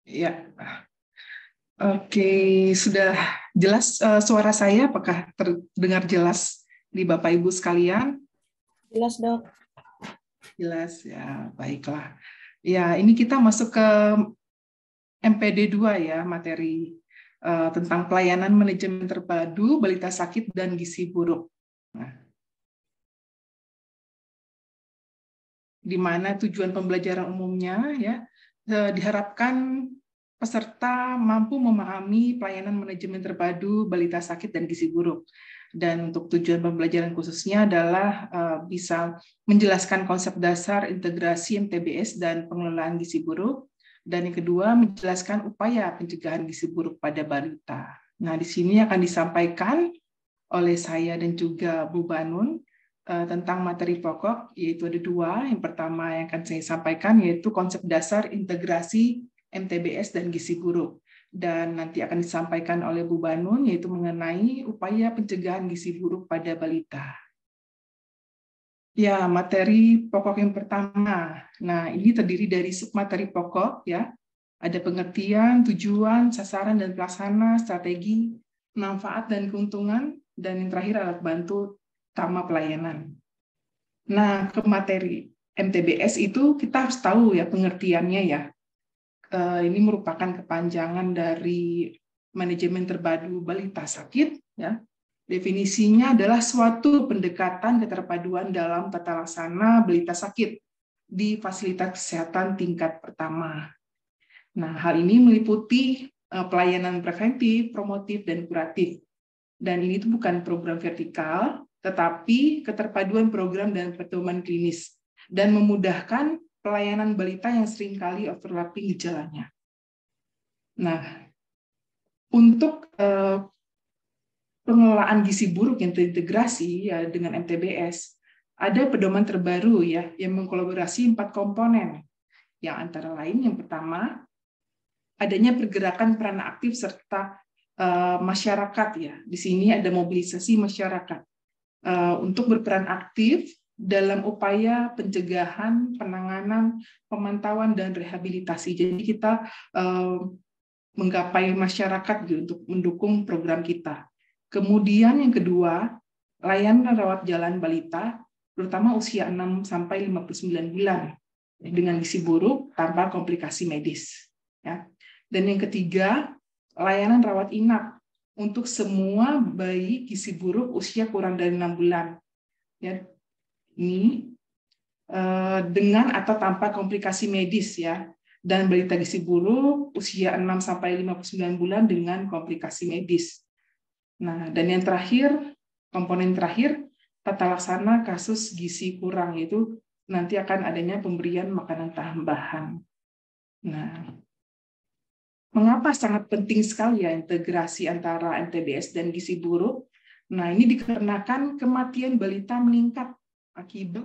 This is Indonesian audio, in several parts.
Ya, oke, sudah jelas suara saya? Apakah terdengar jelas di Bapak Ibu sekalian? Jelas, Dok. Jelas, ya, baiklah. Ya, ini kita masuk ke MPD 2 ya, materi tentang pelayanan manajemen terpadu, balita sakit, dan gizi buruk. Nah, di mana tujuan pembelajaran umumnya ya diharapkan peserta mampu memahami pelayanan manajemen terpadu balita sakit dan gizi buruk. Dan untuk tujuan pembelajaran khususnya adalah bisa menjelaskan konsep dasar integrasi MTBS dan pengelolaan gizi buruk. Dan yang kedua, menjelaskan upaya pencegahan gizi buruk pada balita. Nah, di sini akan disampaikan oleh saya dan juga Bu Banun tentang materi pokok, yaitu ada dua. Yang pertama yang akan saya sampaikan yaitu konsep dasar integrasi MTBS dan gizi buruk. Dan nanti akan disampaikan oleh Bu Banun, yaitu mengenai upaya pencegahan gizi buruk pada balita. Ya, materi pokok yang pertama. Nah, ini terdiri dari submateri pokok, ya. Ada pengertian, tujuan, sasaran dan pelaksana, strategi, manfaat dan keuntungan, dan yang terakhir alat bantu utama pelayanan. Nah, ke materi MTBS itu kita harus tahu ya pengertiannya ya. Ini merupakan kepanjangan dari manajemen terpadu balita sakit, ya. Definisinya adalah suatu pendekatan keterpaduan dalam tata laksana balita sakit di fasilitas kesehatan tingkat pertama. Nah, hal ini meliputi pelayanan preventif, promotif, dan kuratif. Dan ini tuh bukan program vertikal, tetapi keterpaduan program dan pedoman klinis dan memudahkan pelayanan balita yang seringkali overlapping gejalanya. Nah, untuk pengelolaan gizi buruk yang terintegrasi ya dengan MTBS, ada pedoman terbaru ya yang mengkolaborasi 4 komponen. Yang antara lain yang pertama, adanya pergerakan peran aktif serta masyarakat ya. Di sini ada mobilisasi masyarakat untuk berperan aktif dalam upaya pencegahan, penanganan, pemantauan dan rehabilitasi. Jadi kita menggapai masyarakat gitu, untuk mendukung program kita. Kemudian yang kedua, layanan rawat jalan balita, terutama usia 6 sampai 59 bulan dengan gizi buruk tanpa komplikasi medis. Ya. Dan yang ketiga, layanan rawat inap untuk semua bayi gizi buruk usia kurang dari 6 bulan. Ya. Ini dengan atau tanpa komplikasi medis ya. Dan balita gizi buruk usia 6 sampai 59 bulan dengan komplikasi medis. Nah, dan yang terakhir, komponen terakhir, tata laksana kasus gizi kurang, yaitu nanti akan adanya pemberian makanan tambahan. Nah, mengapa sangat penting sekali ya integrasi antara MTBS dan gizi buruk? Nah, ini dikarenakan kematian balita meningkat akibat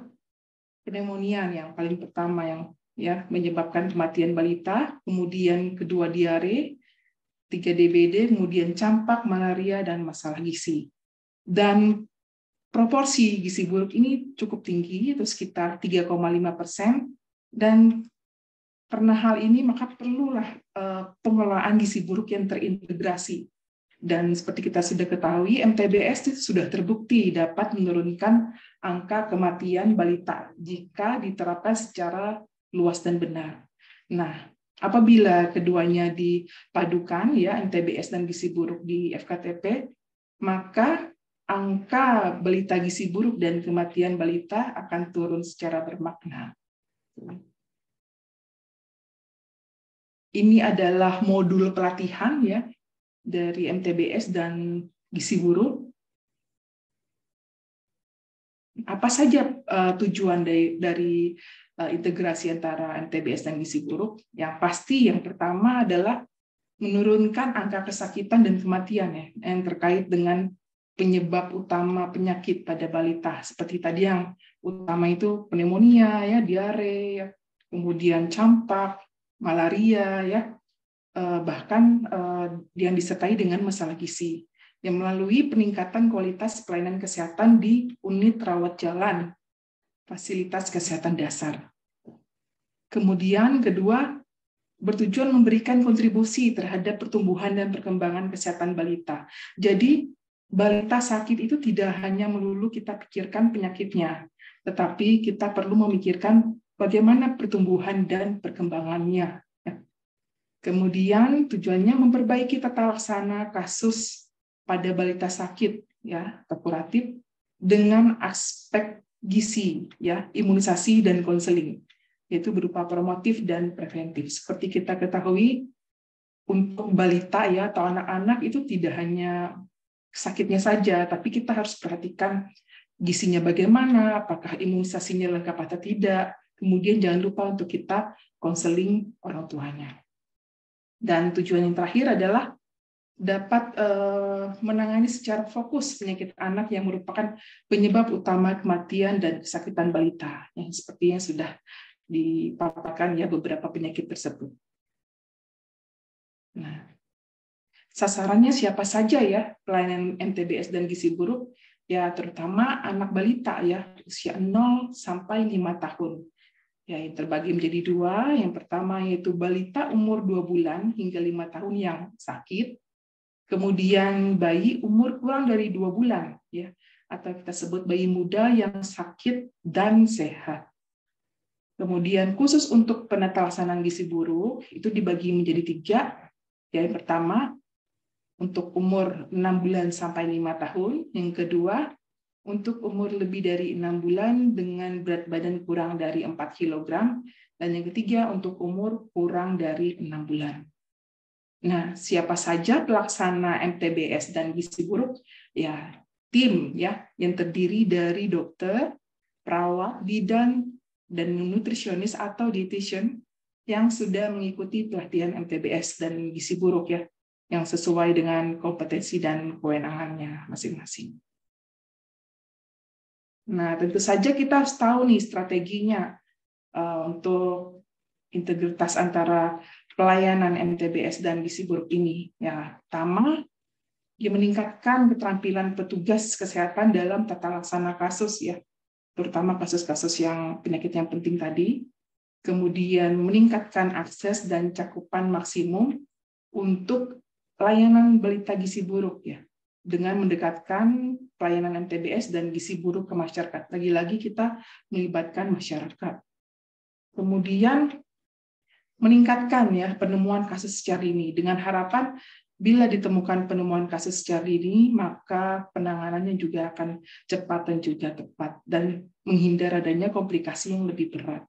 pneumonia yang paling pertama yang ya menyebabkan kematian balita, kemudian kedua diare, 3 DBD, kemudian campak, malaria, dan masalah gizi. Dan proporsi gizi buruk ini cukup tinggi, itu sekitar 3,5%, dan karena hal ini maka perlulah pengelolaan gizi buruk yang terintegrasi. Dan seperti kita sudah ketahui, MTBS sudah terbukti dapat menurunkan angka kematian balita jika diterapkan secara luas dan benar. Nah, apabila keduanya dipadukan ya MTBS dan gizi buruk di FKTP, maka angka balita gizi buruk dan kematian balita akan turun secara bermakna. Ini adalah modul pelatihan ya dari MTBS dan gizi buruk. Apa saja tujuan dari integrasi antara MTBS dan gizi buruk? Yang pasti yang pertama adalah menurunkan angka kesakitan dan kematian ya, yang terkait dengan penyebab utama penyakit pada balita. Seperti tadi yang utama itu pneumonia, ya, diare, ya, kemudian campak, malaria, ya, bahkan yang disertai dengan masalah gizi. Yang melalui peningkatan kualitas pelayanan kesehatan di unit rawat jalan, fasilitas kesehatan dasar. Kemudian kedua, bertujuan memberikan kontribusi terhadap pertumbuhan dan perkembangan kesehatan balita. Jadi balita sakit itu tidak hanya melulu kita pikirkan penyakitnya, tetapi kita perlu memikirkan bagaimana pertumbuhan dan perkembangannya. Kemudian tujuannya memperbaiki tata laksana kasus pada balita sakit, ya, atau kuratif, dengan aspek gizi, ya, imunisasi dan konseling, yaitu berupa promotif dan preventif. Seperti kita ketahui, untuk balita, ya, atau anak-anak itu tidak hanya sakitnya saja, tapi kita harus perhatikan gizinya bagaimana, apakah imunisasinya lengkap atau tidak. Kemudian jangan lupa untuk kita konseling orang tuanya. Dan tujuan yang terakhir adalah dapat menangani secara fokus penyakit anak yang merupakan penyebab utama kematian dan kesakitan balita, yang sepertinya sudah dipaparkan, ya, beberapa penyakit tersebut. Nah, sasarannya siapa saja, ya, pelayanan MTBS dan gizi buruk? Ya, terutama anak balita, ya, usia 0 sampai 5 tahun. Ya, yang terbagi menjadi dua. Yang pertama yaitu balita umur 2 bulan hingga 5 tahun yang sakit. Kemudian bayi umur kurang dari 2 bulan, ya, atau kita sebut bayi muda yang sakit dan sehat. Kemudian khusus untuk penata laksanaan gizi buruk itu dibagi menjadi 3. Yang pertama untuk umur 6 bulan sampai 5 tahun, yang kedua untuk umur lebih dari 6 bulan dengan berat badan kurang dari 4 kg, dan yang ketiga untuk umur kurang dari 6 bulan. Nah, siapa saja pelaksana MTBS dan gizi buruk? Ya, tim, ya, yang terdiri dari dokter, perawat, bidan, dan nutrisionis atau dietitian yang sudah mengikuti pelatihan MTBS dan gizi buruk, ya, yang sesuai dengan kompetensi dan kewenangannya masing-masing. Nah, tentu saja kita harus tahu nih strateginya untuk integritas antara pelayanan MTBS dan gizi buruk ini. Ya, pertama, dia meningkatkan keterampilan petugas kesehatan dalam tata laksana kasus, ya, terutama kasus-kasus yang penyakit yang penting tadi. Kemudian meningkatkan akses dan cakupan maksimum untuk pelayanan balita gizi buruk, ya, dengan mendekatkan pelayanan MTBS dan gizi buruk ke masyarakat. Lagi-lagi kita melibatkan masyarakat. Kemudian meningkatkan, ya, penemuan kasus secara dini dengan harapan bila ditemukan penemuan kasus secara dini maka penanganannya juga akan cepat dan juga tepat dan menghindar adanya komplikasi yang lebih berat.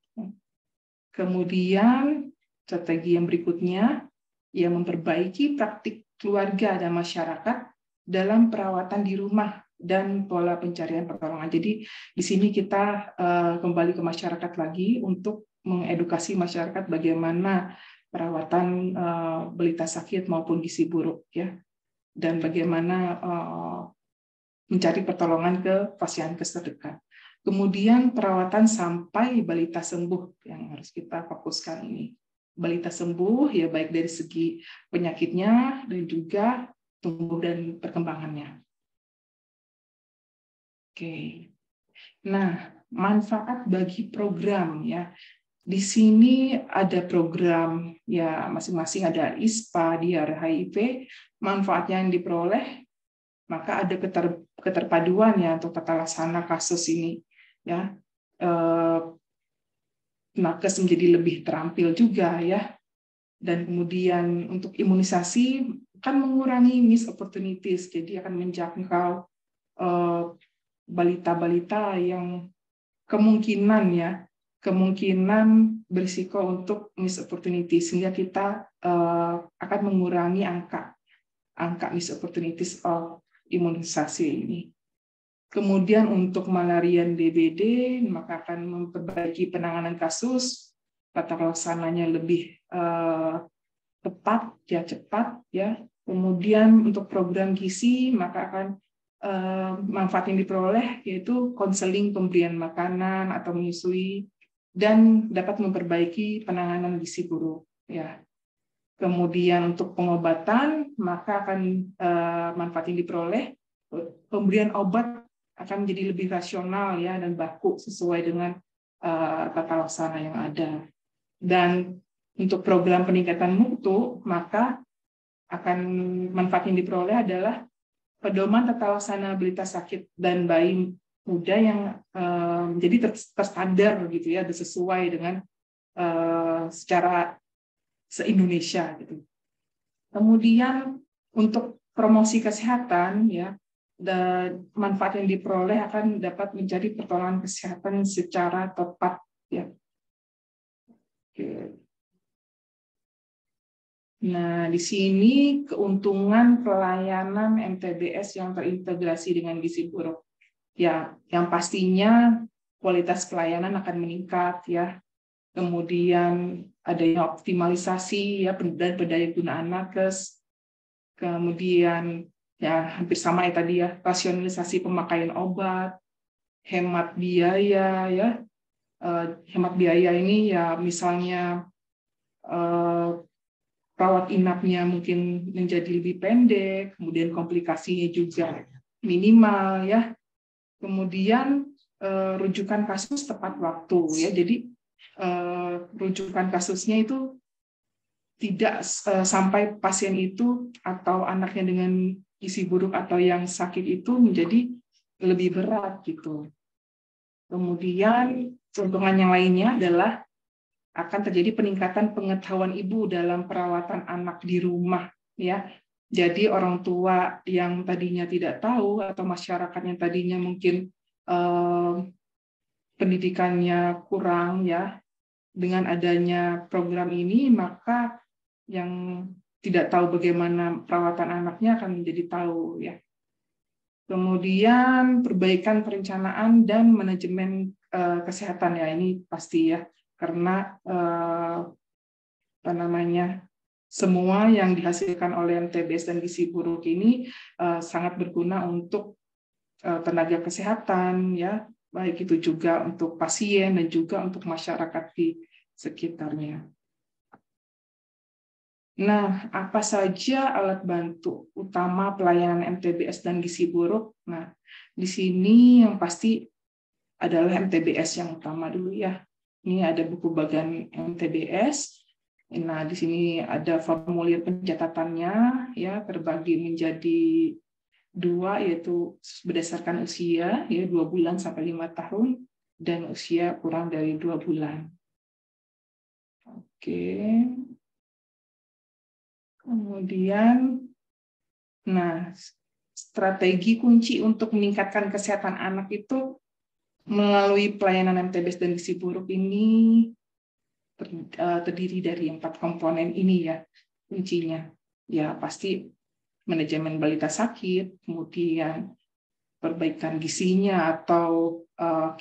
Kemudian strategi yang berikutnya yang memperbaiki praktik keluarga dan masyarakat dalam perawatan di rumah dan pola pencarian pertolongan. Jadi di sini kita kembali ke masyarakat lagi untuk mengedukasi masyarakat bagaimana perawatan balita sakit maupun gizi buruk, ya, dan bagaimana mencari pertolongan ke vaskes terdekat. Kemudian perawatan sampai balita sembuh yang harus kita fokuskan ini. Balita sembuh, ya, baik dari segi penyakitnya dan juga tumbuh dan perkembangannya. Oke. Nah, manfaat bagi program, ya. Di sini ada program, ya, masing-masing ada ISPA, DIAR, HIV, manfaatnya yang diperoleh, maka ada keterpaduan, ya, untuk tata laksana kasus ini, ya. Nakes menjadi lebih terampil juga, ya. Dan kemudian untuk imunisasi akan mengurangi missed opportunities, jadi akan menjangkau balita-balita yang kemungkinan berisiko untuk miss opportunity, sehingga kita akan mengurangi angka miss opportunities of imunisasi ini. Kemudian untuk malaria dan DBD maka akan memperbaiki penanganan kasus, tata laksananya lebih tepat, ya, cepat, ya. Kemudian untuk program gizi maka akan manfaat yang diperoleh yaitu konseling pemberian makanan atau menyusui dan dapat memperbaiki penanganan gizi buruk, ya. Kemudian untuk pengobatan maka akan manfaat yang diperoleh, pemberian obat akan menjadi lebih rasional, ya, dan baku sesuai dengan tata laksana yang ada. Dan untuk program peningkatan mutu, maka akan manfaat yang diperoleh adalah pedoman tata laksana balita sakit dan bayi muda yang jadi terstandar gitu ya, sesuai dengan secara se-Indonesia gitu. Kemudian untuk promosi kesehatan ya, dan manfaat yang diperoleh akan dapat mencari pertolongan kesehatan secara tepat ya. Oke. Nah, di sini keuntungan pelayanan MTBS yang terintegrasi dengan gizi buruk. Ya, yang pastinya kualitas pelayanan akan meningkat ya. Kemudian adanya optimalisasi ya dan pendayagunaan nakes. Kemudian ya hampir sama ya tadi ya, rasionalisasi pemakaian obat, hemat biaya ya. Hemat biaya ini ya misalnya rawat inapnya mungkin menjadi lebih pendek, kemudian komplikasinya juga minimal ya. Kemudian rujukan kasus tepat waktu ya. Jadi rujukan kasusnya itu tidak sampai pasien itu atau anaknya dengan gizi buruk atau yang sakit itu menjadi lebih berat gitu. Kemudian keuntungan yang lainnya adalah akan terjadi peningkatan pengetahuan ibu dalam perawatan anak di rumah ya. Jadi orang tua yang tadinya tidak tahu atau masyarakat yang tadinya mungkin pendidikannya kurang ya, dengan adanya program ini maka yang tidak tahu bagaimana perawatan anaknya akan menjadi tahu ya. Kemudian perbaikan perencanaan dan manajemen kesehatan ya, ini pasti ya, karena semua yang dihasilkan oleh MTBS dan gizi buruk ini sangat berguna untuk tenaga kesehatan ya, baik itu juga untuk pasien dan juga untuk masyarakat di sekitarnya. Nah, apa saja alat bantu utama pelayanan MTBS dan gizi buruk? Nah, di sini yang pasti adalah MTBS yang utama dulu ya. Ini ada buku bagan MTBS. Nah, di sini ada formulir pencatatannya ya, terbagi menjadi 2, yaitu berdasarkan usia ya 2 bulan sampai 5 tahun dan usia kurang dari 2 bulan. Oke. Kemudian, nah, strategi kunci untuk meningkatkan kesehatan anak itu melalui pelayanan MTBS dan gizi buruk ini terdiri dari 4 komponen ini ya, kuncinya. Ya, pasti manajemen balita sakit, kemudian perbaikan gizinya atau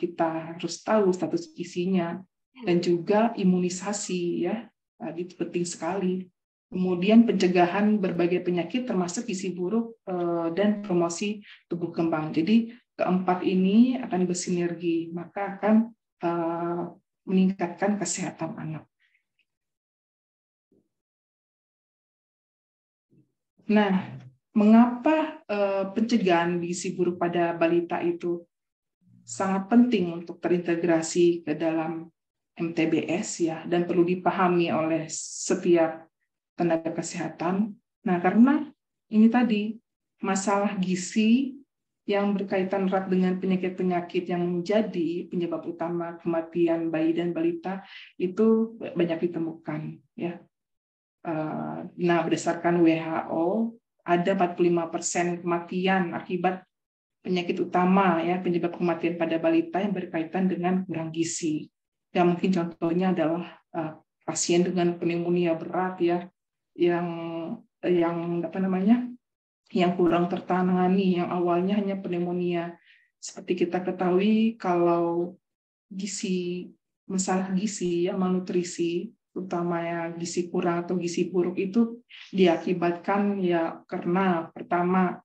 kita harus tahu status gizinya, dan juga imunisasi ya, itu penting sekali. Kemudian pencegahan berbagai penyakit termasuk gizi buruk dan promosi tumbuh kembang. Jadi keempat ini akan bersinergi, maka akan meningkatkan kesehatan anak. Nah, mengapa pencegahan gizi buruk pada balita itu sangat penting untuk terintegrasi ke dalam MTBS ya, dan perlu dipahami oleh setiap tenaga kesehatan. Nah, karena ini tadi masalah gizi yang berkaitan erat dengan penyakit-penyakit yang menjadi penyebab utama kematian bayi dan balita itu banyak ditemukan ya. Nah, berdasarkan WHO ada 45% kematian akibat penyakit utama ya, penyebab kematian pada balita yang berkaitan dengan kurang gizi. Ya, mungkin contohnya adalah pasien dengan pneumonia berat ya, yang kurang tertangani, yang awalnya hanya pneumonia. Seperti kita ketahui kalau masalah gizi ya, malnutrisi, terutama ya gizi kurang atau gizi buruk itu diakibatkan ya karena pertama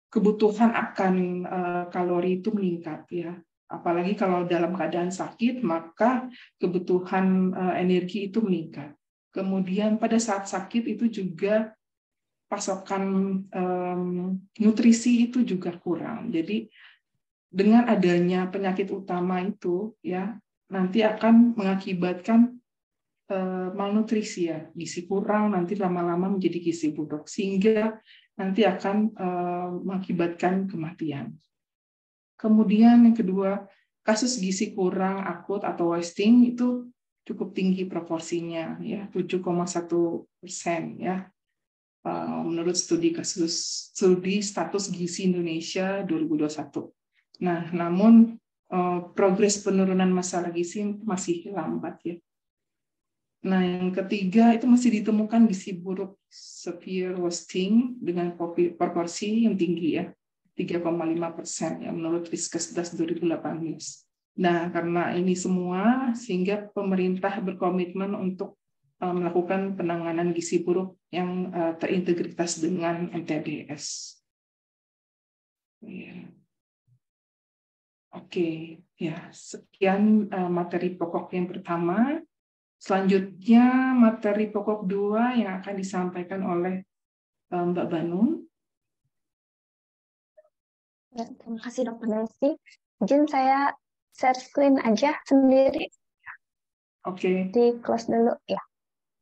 kebutuhan akan kalori itu meningkat ya. Apalagi kalau dalam keadaan sakit, maka kebutuhan energi itu meningkat. Kemudian pada saat sakit itu juga pasokan nutrisi itu juga kurang. Jadi dengan adanya penyakit utama itu ya nanti akan mengakibatkan malnutrisi ya, gizi kurang nanti lama-lama menjadi gizi buruk sehingga nanti akan mengakibatkan kematian. Kemudian yang kedua, kasus gizi kurang akut atau wasting itu cukup tinggi proporsinya ya, 7,1% ya. Menurut studi status gizi Indonesia 2021. Nah, namun progres penurunan masalah gizi masih lambat ya. Nah, yang ketiga itu masih ditemukan gizi buruk severe wasting dengan proporsi yang tinggi ya, 3,5% ya menurut Riskesdas 2018. Nah, karena ini semua sehingga pemerintah berkomitmen untuk melakukan penanganan gizi buruk yang terintegritas dengan MTBS. Ya. Oke, ya sekian materi pokok yang pertama. Selanjutnya materi pokok 2 yang akan disampaikan oleh Mbak Banu. Ya, terima kasih Dr. Nancy. Izin saya share screen aja sendiri. Oke. Di close dulu ya.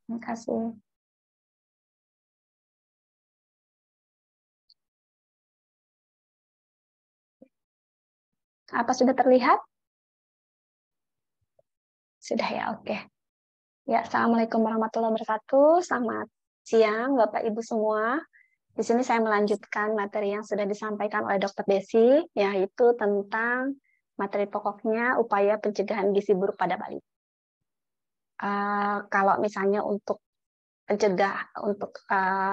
Terima kasih. Apa sudah terlihat? Sudah ya, oke. Ya, Assalamualaikum warahmatullahi wabarakatuh. Selamat siang Bapak Ibu semua. Di sini saya melanjutkan materi yang sudah disampaikan oleh Dr. Desi, yaitu tentang materi pokoknya upaya pencegahan gizi buruk pada balita. Kalau misalnya untuk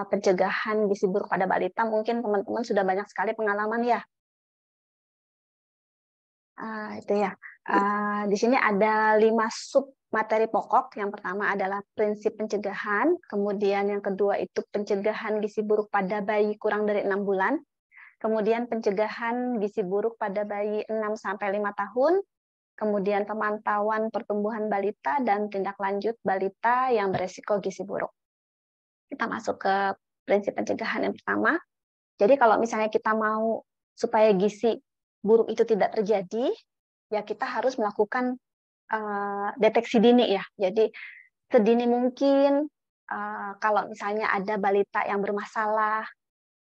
pencegahan gizi buruk pada balita, mungkin teman-teman sudah banyak sekali pengalaman ya. Itu ya. Di sini ada 5 sub materi pokok. Yang pertama adalah prinsip pencegahan, kemudian yang kedua itu pencegahan gizi buruk pada bayi kurang dari 6 bulan, kemudian pencegahan gizi buruk pada bayi 6-5 tahun, kemudian pemantauan pertumbuhan balita dan tindak lanjut balita yang beresiko gizi buruk. Kita masuk ke prinsip pencegahan yang pertama. Jadi kalau misalnya kita mau supaya gizi buruk itu tidak terjadi, ya kita harus melakukan deteksi dini ya. Jadi sedini mungkin kalau misalnya ada balita yang bermasalah,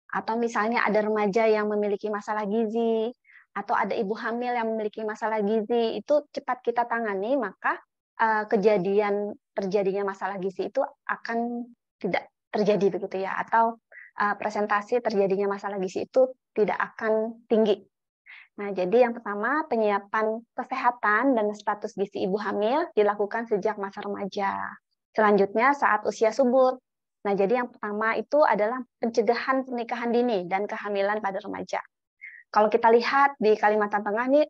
atau misalnya ada remaja yang memiliki masalah gizi, atau ada ibu hamil yang memiliki masalah gizi, itu cepat kita tangani, maka kejadian terjadinya masalah gizi itu akan tidak terjadi begitu ya, atau presentasi terjadinya masalah gizi itu tidak akan tinggi. Nah, jadi yang pertama, penyiapan kesehatan dan status gizi ibu hamil dilakukan sejak masa remaja. Selanjutnya, saat usia subur. Nah, jadi yang pertama itu adalah pencegahan pernikahan dini dan kehamilan pada remaja. Kalau kita lihat di Kalimantan Tengah ini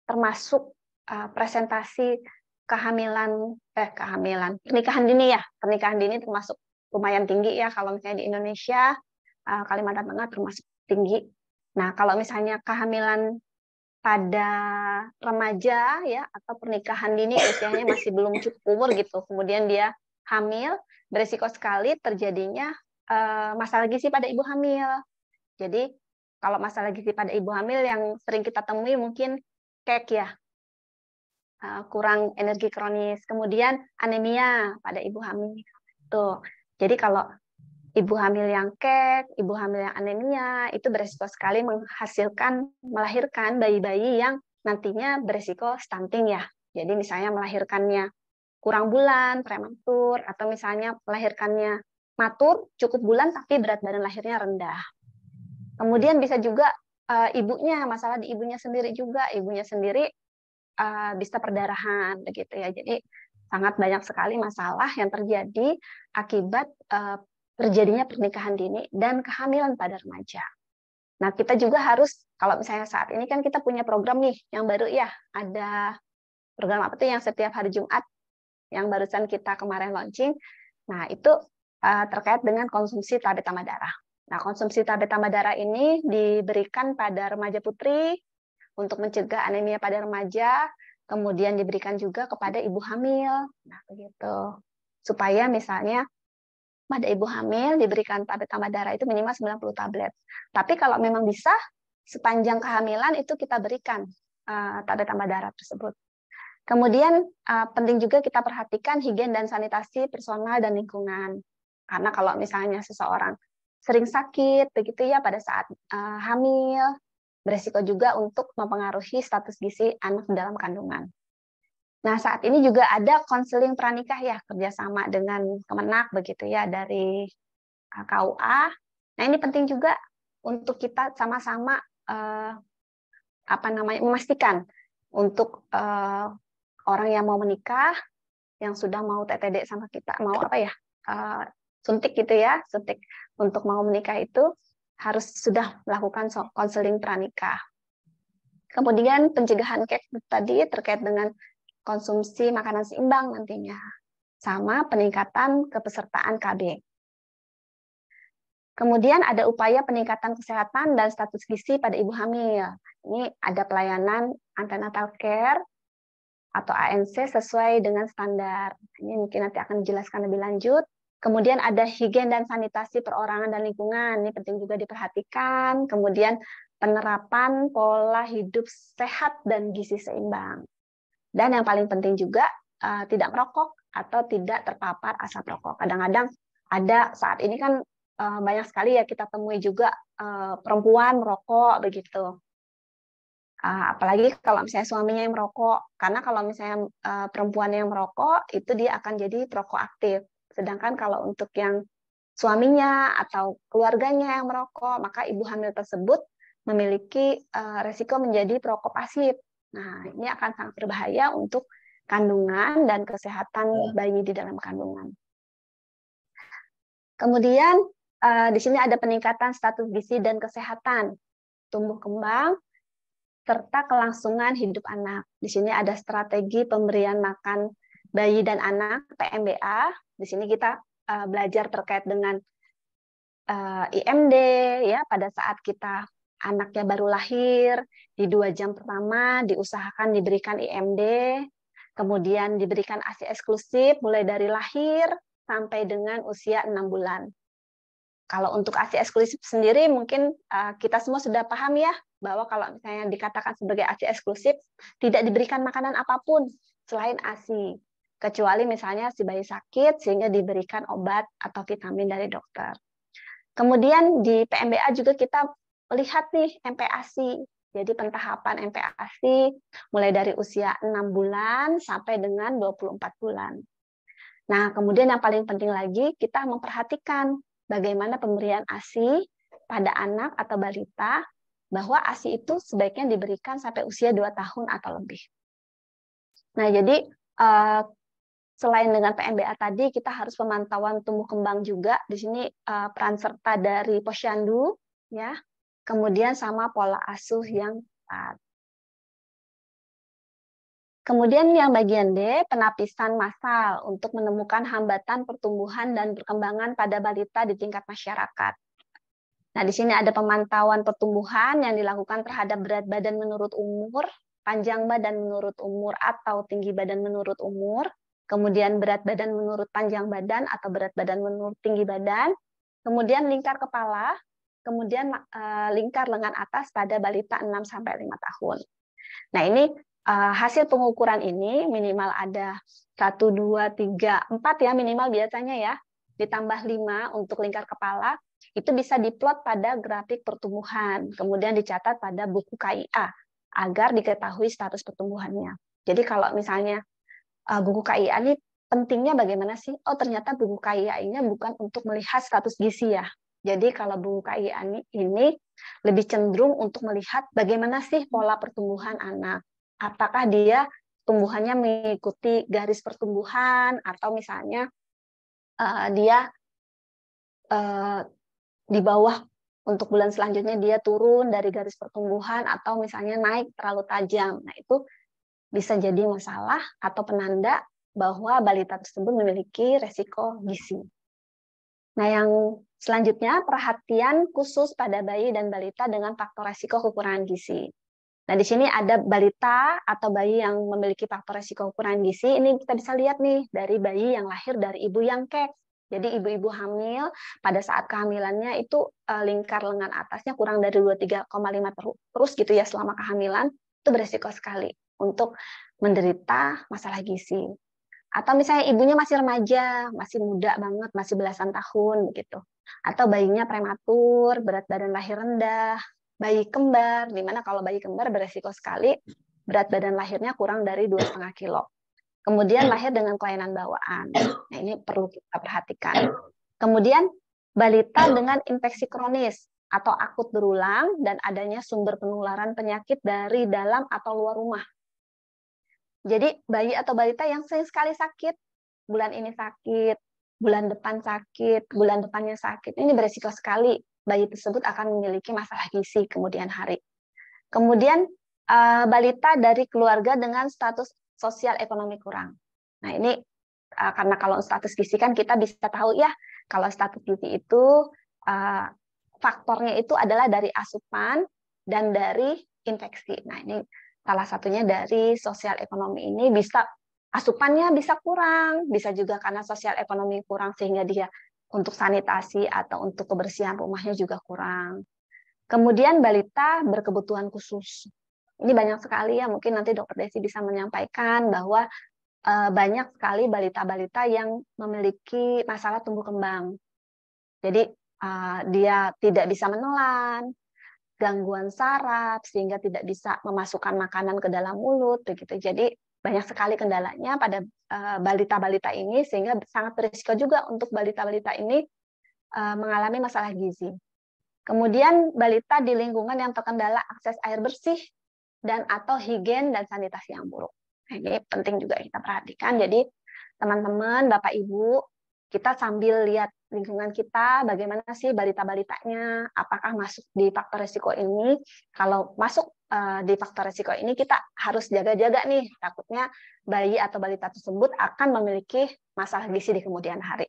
termasuk presentasi pernikahan dini ya. Pernikahan dini termasuk lumayan tinggi ya, kalau misalnya di Indonesia, Kalimantan Tengah termasuk tinggi. Nah, kalau misalnya kehamilan pada remaja ya atau pernikahan dini usianya masih belum cukup umur gitu, kemudian dia hamil, berisiko sekali terjadinya masalah gizi pada ibu hamil. Jadi kalau masalah gizi pada ibu hamil yang sering kita temui mungkin kek ya, kurang energi kronis, kemudian anemia pada ibu hamil. Tuh. Jadi kalau ibu hamil yang kek, ibu hamil yang anemia, itu beresiko sekali melahirkan bayi-bayi yang nantinya beresiko stunting ya. Jadi misalnya melahirkannya kurang bulan, prematur, atau misalnya melahirkannya matur, cukup bulan tapi berat badan lahirnya rendah. Kemudian bisa juga ibunya, masalah di ibunya sendiri juga, ibunya sendiri bisa perdarahan begitu ya. Jadi sangat banyak sekali masalah yang terjadi akibat terjadinya pernikahan dini dan kehamilan pada remaja. Nah, kita juga harus, kalau misalnya saat ini kan kita punya program nih yang baru ya, ada program apa tuh yang setiap hari Jumat yang barusan kita kemarin launching. Nah, itu terkait dengan konsumsi tablet tambah darah. Nah, konsumsi tablet tambah darah ini diberikan pada remaja putri untuk mencegah anemia pada remaja, kemudian diberikan juga kepada ibu hamil. Nah, begitu. Supaya misalnya pada ibu hamil diberikan tablet tambah darah itu minimal 90 tablet. Tapi kalau memang bisa, sepanjang kehamilan itu kita berikan tablet tambah darah tersebut. Kemudian penting juga kita perhatikan higien dan sanitasi personal dan lingkungan. Karena kalau misalnya seseorang sering sakit begitu ya pada saat hamil, beresiko juga untuk mempengaruhi status gizi anak dalam kandungan. Nah, saat ini juga ada konseling pranikah ya, kerjasama dengan Kemenak begitu ya, dari KUA. Nah, ini penting juga untuk kita sama-sama memastikan untuk orang yang mau menikah, yang sudah mau TTD sama kita, mau suntik gitu ya, suntik untuk mau menikah itu harus sudah melakukan konseling pranikah. Kemudian pencegahan tadi terkait dengan konsumsi makanan seimbang nantinya, sama peningkatan kepesertaan KB. Kemudian ada upaya peningkatan kesehatan dan status gizi pada ibu hamil. Ini ada pelayanan antenatal care atau ANC sesuai dengan standar. Ini mungkin nanti akan dijelaskan lebih lanjut. Kemudian ada higien dan sanitasi perorangan dan lingkungan. Ini penting juga diperhatikan. Kemudian penerapan pola hidup sehat dan gizi seimbang. Dan yang paling penting juga tidak merokok atau tidak terpapar asap rokok. Kadang-kadang ada saat ini kan banyak sekali ya kita temui juga perempuan merokok begitu. Apalagi kalau misalnya suaminya yang merokok, karena kalau misalnya perempuan yang merokok itu dia akan jadi perokok aktif. Sedangkan kalau untuk yang suaminya atau keluarganya yang merokok, maka ibu hamil tersebut memiliki resiko menjadi perokok pasif. Nah, ini akan sangat berbahaya untuk kandungan dan kesehatan bayi di dalam kandungan. Kemudian di sini ada peningkatan status gizi dan kesehatan tumbuh kembang serta kelangsungan hidup anak. Di sini ada strategi pemberian makan bayi dan anak PMBA. Di sini kita belajar terkait dengan IMD ya, pada saat kita anaknya baru lahir, di 2 jam pertama diusahakan diberikan IMD, kemudian diberikan ASI eksklusif mulai dari lahir sampai dengan usia 6 bulan. Kalau untuk ASI eksklusif sendiri mungkin kita semua sudah paham ya, bahwa kalau misalnya dikatakan sebagai ASI eksklusif, tidak diberikan makanan apapun selain ASI. Kecuali misalnya si bayi sakit sehingga diberikan obat atau vitamin dari dokter. Kemudian di PMBA juga kita lihat nih MPASI. Jadi pentahapan MPASI mulai dari usia 6 bulan sampai dengan 24 bulan. Nah, kemudian yang paling penting lagi kita memperhatikan bagaimana pemberian ASI pada anak atau balita, bahwa ASI itu sebaiknya diberikan sampai usia 2 tahun atau lebih. Nah, jadi selain dengan PMBA tadi, kita harus pemantauan tumbuh kembang juga. Di sini peran serta dari posyandu, ya. Kemudian sama pola asuh yang tepat. Kemudian yang bagian D, penapisan massal untuk menemukan hambatan pertumbuhan dan perkembangan pada balita di tingkat masyarakat. Nah, di sini ada pemantauan pertumbuhan yang dilakukan terhadap berat badan menurut umur, panjang badan menurut umur atau tinggi badan menurut umur, kemudian berat badan menurut panjang badan atau berat badan menurut tinggi badan, kemudian lingkar kepala, kemudian lingkar lengan atas pada balita 6-5 tahun. Nah, ini hasil pengukuran ini minimal ada 1, 2, 3, 4 ya minimal biasanya ya, ditambah 5 untuk lingkar kepala, itu bisa diplot pada grafik pertumbuhan, kemudian dicatat pada buku KIA, agar diketahui status pertumbuhannya. Jadi kalau misalnya buku KIA ini pentingnya bagaimana sih? Oh, ternyata buku KIA ini bukan untuk melihat status gizi ya. Jadi kalau buku KIA ini lebih cenderung untuk melihat bagaimana sih pola pertumbuhan anak. Apakah dia tumbuhannya mengikuti garis pertumbuhan atau misalnya dia di bawah untuk bulan selanjutnya dia turun dari garis pertumbuhan atau misalnya naik terlalu tajam. Nah, itu bisa jadi masalah atau penanda bahwa balita tersebut memiliki resiko gizi. Nah, yang selanjutnya perhatian khusus pada bayi dan balita dengan faktor resiko kekurangan gizi. Nah, di sini ada balita atau bayi yang memiliki faktor resiko kekurangan gizi. Ini kita bisa lihat nih dari bayi yang lahir dari ibu yang kek. Jadi ibu-ibu hamil pada saat kehamilannya itu lingkar lengan atasnya kurang dari 23,5 terus gitu ya selama kehamilan, itu beresiko sekali untuk menderita masalah gizi. Atau misalnya ibunya masih remaja, masih muda banget, masih belasan tahun begitu. Atau bayinya prematur, berat badan lahir rendah, bayi kembar, di mana kalau bayi kembar beresiko sekali berat badan lahirnya kurang dari 2,5 kilo. Kemudian lahir dengan kelainan bawaan. Nah, ini perlu kita perhatikan. Kemudian balita dengan infeksi kronis atau akut berulang dan adanya sumber penularan penyakit dari dalam atau luar rumah. Jadi bayi atau balita yang sering sekali sakit, bulan ini sakit, bulan depan sakit, bulan depannya sakit, ini beresiko sekali bayi tersebut akan memiliki masalah gizi kemudian hari. Kemudian balita dari keluarga dengan status sosial ekonomi kurang. Nah ini karena kalau status gizi kan kita bisa tahu ya, kalau status gizi itu faktornya itu adalah dari asupan dan dari infeksi. Nah ini salah satunya dari sosial ekonomi ini bisa asupannya bisa kurang, bisa juga karena sosial ekonomi kurang sehingga dia untuk sanitasi atau untuk kebersihan rumahnya juga kurang. Kemudian balita berkebutuhan khusus. Ini banyak sekali ya, mungkin nanti Dokter Desi bisa menyampaikan bahwa banyak sekali balita-balita yang memiliki masalah tumbuh kembang. Jadi dia tidak bisa menelan, gangguan saraf sehingga tidak bisa memasukkan makanan ke dalam mulut begitu. Jadi banyak sekali kendalanya pada balita-balita ini sehingga sangat berisiko juga untuk balita-balita ini mengalami masalah gizi. Kemudian balita di lingkungan yang terkendala akses air bersih dan atau higien dan sanitasi yang buruk. Nah, ini penting juga kita perhatikan. Jadi teman-teman, Bapak Ibu, kita sambil lihat lingkungan kita, bagaimana sih balita-balitanya, apakah masuk di faktor risiko ini. Kalau masuk di faktor risiko ini, kita harus jaga-jaga nih, takutnya bayi atau balita tersebut akan memiliki masalah gizi di kemudian hari.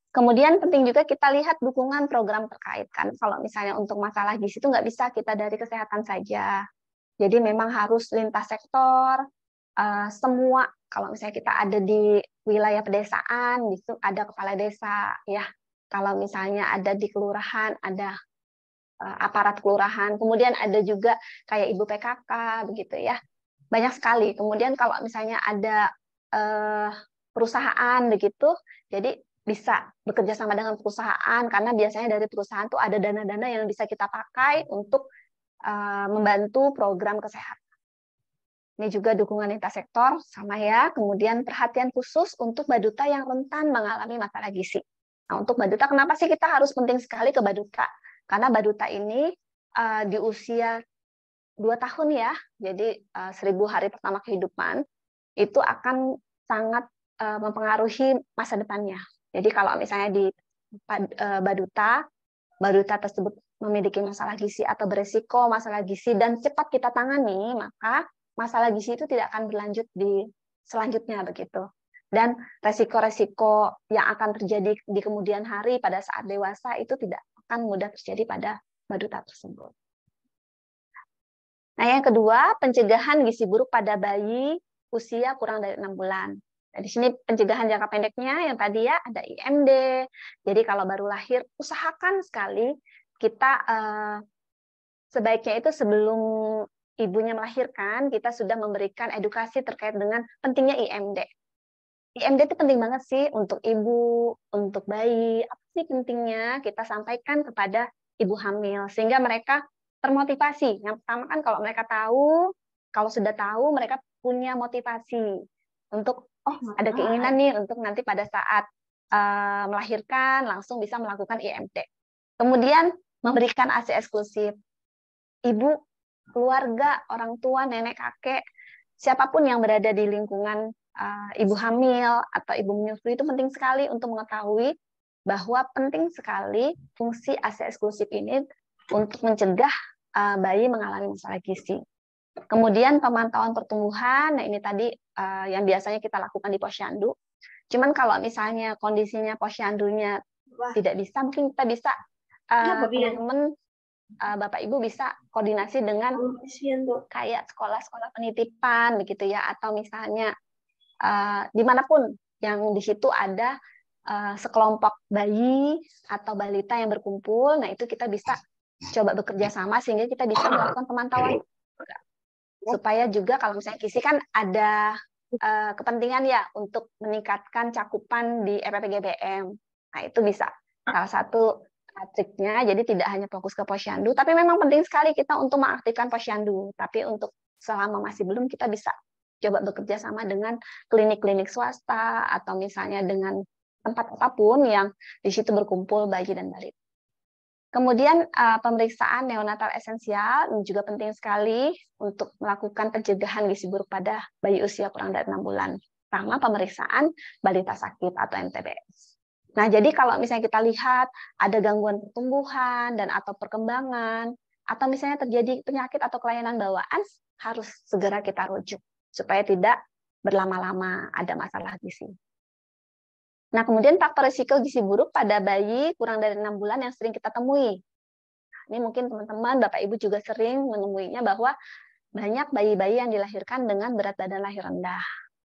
Kemudian penting juga kita lihat dukungan program terkait, kan kalau misalnya untuk masalah gizi itu nggak bisa kita dari kesehatan saja. Jadi memang harus lintas sektor, semua, kalau misalnya kita ada di wilayah pedesaan, di situ ada kepala desa, ya. Kalau misalnya ada di kelurahan, ada aparat kelurahan. Kemudian ada juga kayak ibu PKK, begitu ya. Banyak sekali. Kemudian kalau misalnya ada perusahaan, begitu, jadi bisa bekerja sama dengan perusahaan, karena biasanya dari perusahaan tuh ada dana-dana yang bisa kita pakai untuk membantu program kesehatan. Ini juga dukungan lintas sektor, sama ya. Kemudian perhatian khusus untuk baduta yang rentan mengalami masalah gizi. Nah, untuk baduta, kenapa sih kita harus penting sekali ke baduta? Karena baduta ini di usia 2 tahun ya, jadi 1000 hari pertama kehidupan, itu akan sangat mempengaruhi masa depannya. Jadi kalau misalnya di baduta tersebut memiliki masalah gizi atau beresiko masalah gizi dan cepat kita tangani, maka masalah gizi itu tidak akan berlanjut di selanjutnya begitu. Dan resiko-resiko yang akan terjadi di kemudian hari pada saat dewasa itu tidak akan mudah terjadi pada baduta tersebut. Nah, yang kedua, pencegahan gizi buruk pada bayi usia kurang dari 6 bulan. Nah, di sini pencegahan jangka pendeknya yang tadi ya ada IMD. Jadi kalau baru lahir, usahakan sekali kita sebaiknya itu sebelum ibunya melahirkan, kita sudah memberikan edukasi terkait dengan pentingnya IMD. IMD itu penting banget sih untuk ibu, untuk bayi. Apa sih pentingnya? Kita sampaikan kepada ibu hamil sehingga mereka termotivasi. Yang pertama kan kalau mereka tahu, kalau sudah tahu mereka punya motivasi untuk ada keinginan nih untuk nanti pada saat melahirkan langsung bisa melakukan IMD. Kemudian memberikan ASI eksklusif. Ibu, keluarga, orang tua, nenek, kakek, siapapun yang berada di lingkungan ibu hamil atau ibu menyusui itu penting sekali untuk mengetahui bahwa penting sekali fungsi ASI eksklusif ini untuk mencegah bayi mengalami masalah gizi. Kemudian pemantauan pertumbuhan, nah ini tadi yang biasanya kita lakukan di posyandu. Cuman kalau misalnya kondisinya posyandunya tidak bisa, mungkin kita bisa teman-teman Bapak Ibu bisa koordinasi dengan kayak sekolah-sekolah penitipan begitu ya, atau misalnya dimanapun yang di situ ada sekelompok bayi atau balita yang berkumpul, nah itu kita bisa coba bekerja sama sehingga kita bisa melakukan pemantauan. supaya juga kalau misalnya gizi kan ada kepentingan ya untuk meningkatkan cakupan di EPPGBM. Nah, itu bisa salah satu triknya. Jadi tidak hanya fokus ke posyandu, tapi memang penting sekali kita untuk mengaktifkan posyandu. Tapi untuk selama masih belum, kita bisa coba bekerja sama dengan klinik-klinik swasta atau misalnya dengan tempat apapun yang di situ berkumpul bayi dan balita. Kemudian pemeriksaan neonatal esensial juga penting sekali untuk melakukan pencegahan gizi buruk pada bayi usia kurang dari 6 bulan. Sama pemeriksaan balita sakit atau MTBS. Nah, jadi kalau misalnya kita lihat ada gangguan pertumbuhan dan atau perkembangan, atau misalnya terjadi penyakit atau kelainan bawaan, harus segera kita rujuk supaya tidak berlama-lama ada masalah gizi. Nah, kemudian faktor risiko gizi buruk pada bayi kurang dari 6 bulan yang sering kita temui. Ini mungkin teman-teman, Bapak Ibu juga sering menemuinya bahwa banyak bayi-bayi yang dilahirkan dengan berat badan lahir rendah.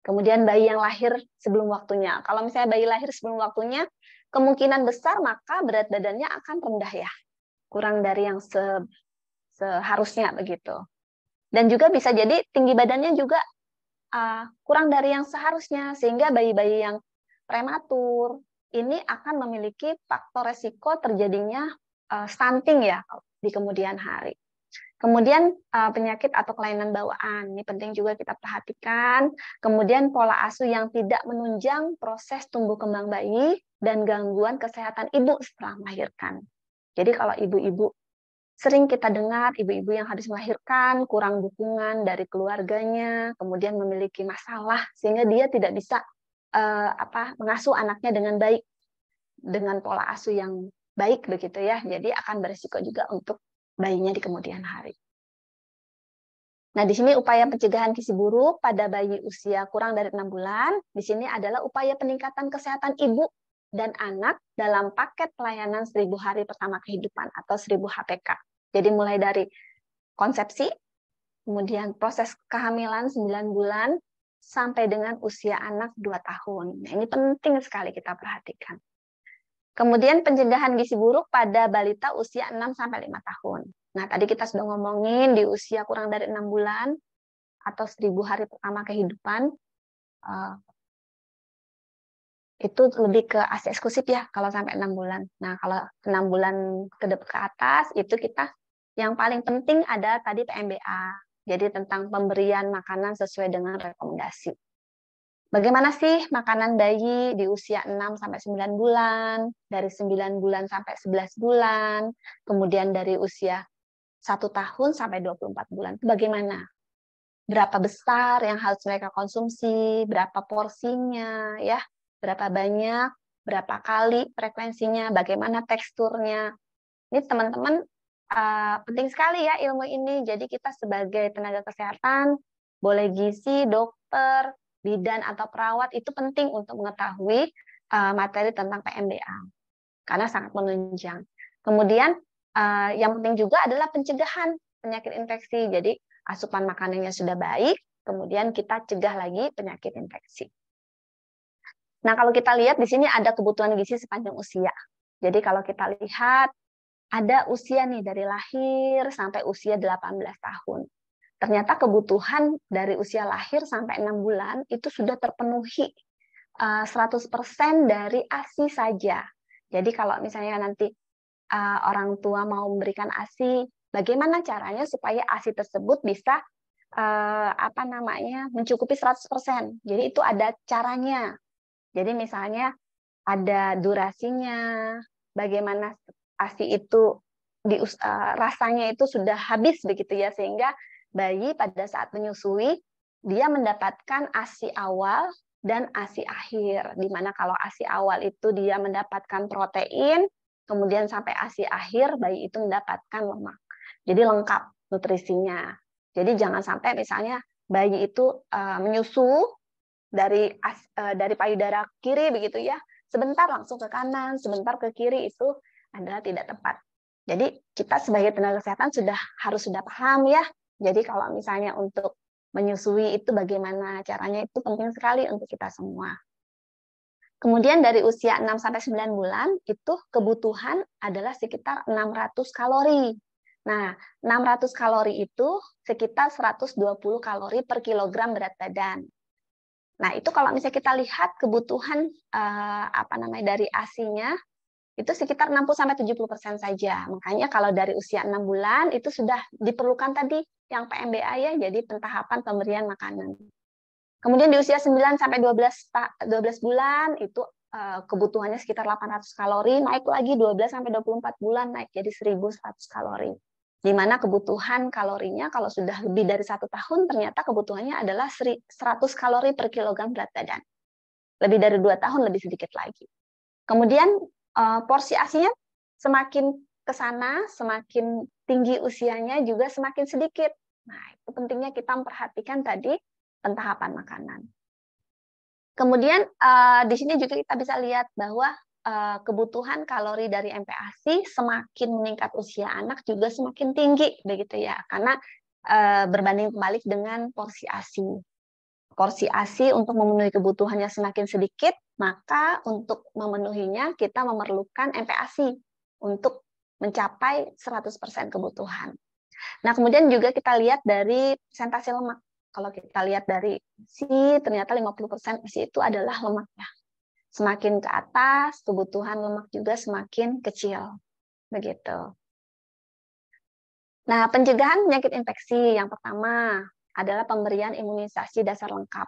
Kemudian bayi yang lahir sebelum waktunya. Kalau misalnya bayi lahir sebelum waktunya, kemungkinan besar maka berat badannya akan rendah ya. Kurang dari yang seharusnya begitu. Dan juga bisa jadi tinggi badannya juga kurang dari yang seharusnya, sehingga bayi-bayi yang prematur ini akan memiliki faktor resiko terjadinya stunting ya di kemudian hari. Kemudian penyakit atau kelainan bawaan, ini penting juga kita perhatikan. Kemudian pola asuh yang tidak menunjang proses tumbuh kembang bayi dan gangguan kesehatan ibu setelah melahirkan. Jadi kalau ibu-ibu, sering kita dengar ibu-ibu yang habis melahirkan kurang dukungan dari keluarganya, kemudian memiliki masalah sehingga dia tidak bisa mengasuh anaknya dengan baik, dengan pola asuh yang baik begitu ya. Jadi akan berisiko juga untuk bayinya di kemudian hari. Nah, di sini upaya pencegahan gizi buruk pada bayi usia kurang dari 6 bulan, di sini adalah upaya peningkatan kesehatan ibu dan anak dalam paket pelayanan 1000 hari pertama kehidupan atau 1000 HPK. Jadi mulai dari konsepsi, kemudian proses kehamilan 9 bulan, sampai dengan usia anak 2 tahun. Nah, ini penting sekali kita perhatikan. Kemudian pencegahan gizi buruk pada balita usia 6-5 tahun. Nah, tadi kita sudah ngomongin di usia kurang dari 6 bulan atau 1000 hari pertama kehidupan, itu lebih ke ASI eksklusif ya kalau sampai 6 bulan. Nah, kalau 6 bulan ke atas itu kita yang paling penting ada tadi PMBA. Jadi tentang pemberian makanan sesuai dengan rekomendasi. Bagaimana sih makanan bayi di usia 6-9 bulan, dari 9 bulan sampai 11 bulan, kemudian dari usia 1 tahun sampai 24 bulan. Itu bagaimana? Berapa besar yang harus mereka konsumsi, berapa porsinya, ya, berapa banyak, berapa kali frekuensinya, bagaimana teksturnya. Ini teman-teman penting sekali ya ilmu ini. Jadi kita sebagai tenaga kesehatan, boleh gizi, dokter, bidan atau perawat itu penting untuk mengetahui materi tentang PMDA karena sangat menunjang. Kemudian yang penting juga adalah pencegahan penyakit infeksi. Jadi asupan makanannya sudah baik, kemudian kita cegah lagi penyakit infeksi. Nah, kalau kita lihat di sini ada kebutuhan gizi sepanjang usia. Jadi kalau kita lihat ada usia nih dari lahir sampai usia 18 tahun. Ternyata kebutuhan dari usia lahir sampai 6 bulan itu sudah terpenuhi 100% dari ASI saja. Jadi kalau misalnya nanti orang tua mau memberikan ASI, bagaimana caranya supaya ASI tersebut bisa mencukupi 100%. Jadi itu ada caranya. Jadi misalnya ada durasinya, bagaimana ASI itu rasanya itu sudah habis begitu ya, sehingga bayi pada saat menyusui dia mendapatkan ASI awal dan ASI akhir, di mana kalau ASI awal itu dia mendapatkan protein, kemudian sampai ASI akhir bayi itu mendapatkan lemak. Jadi lengkap nutrisinya. Jadi jangan sampai misalnya bayi itu menyusu dari payudara kiri begitu ya, sebentar langsung ke kanan, sebentar ke kiri, itu adalah tidak tepat. Jadi kita sebagai tenaga kesehatan sudah paham ya. Jadi kalau misalnya untuk menyusui itu bagaimana caranya, itu penting sekali untuk kita semua. Kemudian dari usia 6-9 bulan itu kebutuhan adalah sekitar 600 kalori. Nah, 600 kalori itu sekitar 120 kalori per kilogram berat badan. Nah, itu kalau misalnya kita lihat kebutuhan dari ASI-nya itu sekitar 60-70% saja. Makanya kalau dari usia 6 bulan itu sudah diperlukan tadi yang PMBA ya, jadi pentahapan pemberian makanan. Kemudian di usia 9 sampai 12 bulan itu kebutuhannya sekitar 800 kalori, naik lagi 12 sampai 24 bulan naik jadi 1.100 kalori. Di mana kebutuhan kalorinya kalau sudah lebih dari 1 tahun ternyata kebutuhannya adalah 100 kalori per kilogram berat badan. Lebih dari 2 tahun lebih sedikit lagi. Kemudian porsi ASI-nya semakin ke sana, semakin tinggi usianya juga semakin sedikit. Nah, itu pentingnya kita memperhatikan tadi pentahapan makanan. Kemudian di sini juga kita bisa lihat bahwa kebutuhan kalori dari MPASI semakin meningkat usia anak juga semakin tinggi begitu ya, karena berbanding terbalik dengan porsi ASI. Porsi ASI untuk memenuhi kebutuhannya semakin sedikit, maka untuk memenuhinya kita memerlukan MPASI untuk mencapai 100% kebutuhan. Nah, kemudian juga kita lihat dari persentase lemak. Kalau kita lihat dari ASI, ternyata 50% ASI itu adalah lemak ya. Semakin ke atas, kebutuhan lemak juga semakin kecil. Begitu. Nah, pencegahan penyakit infeksi yang pertama adalah pemberian imunisasi dasar lengkap.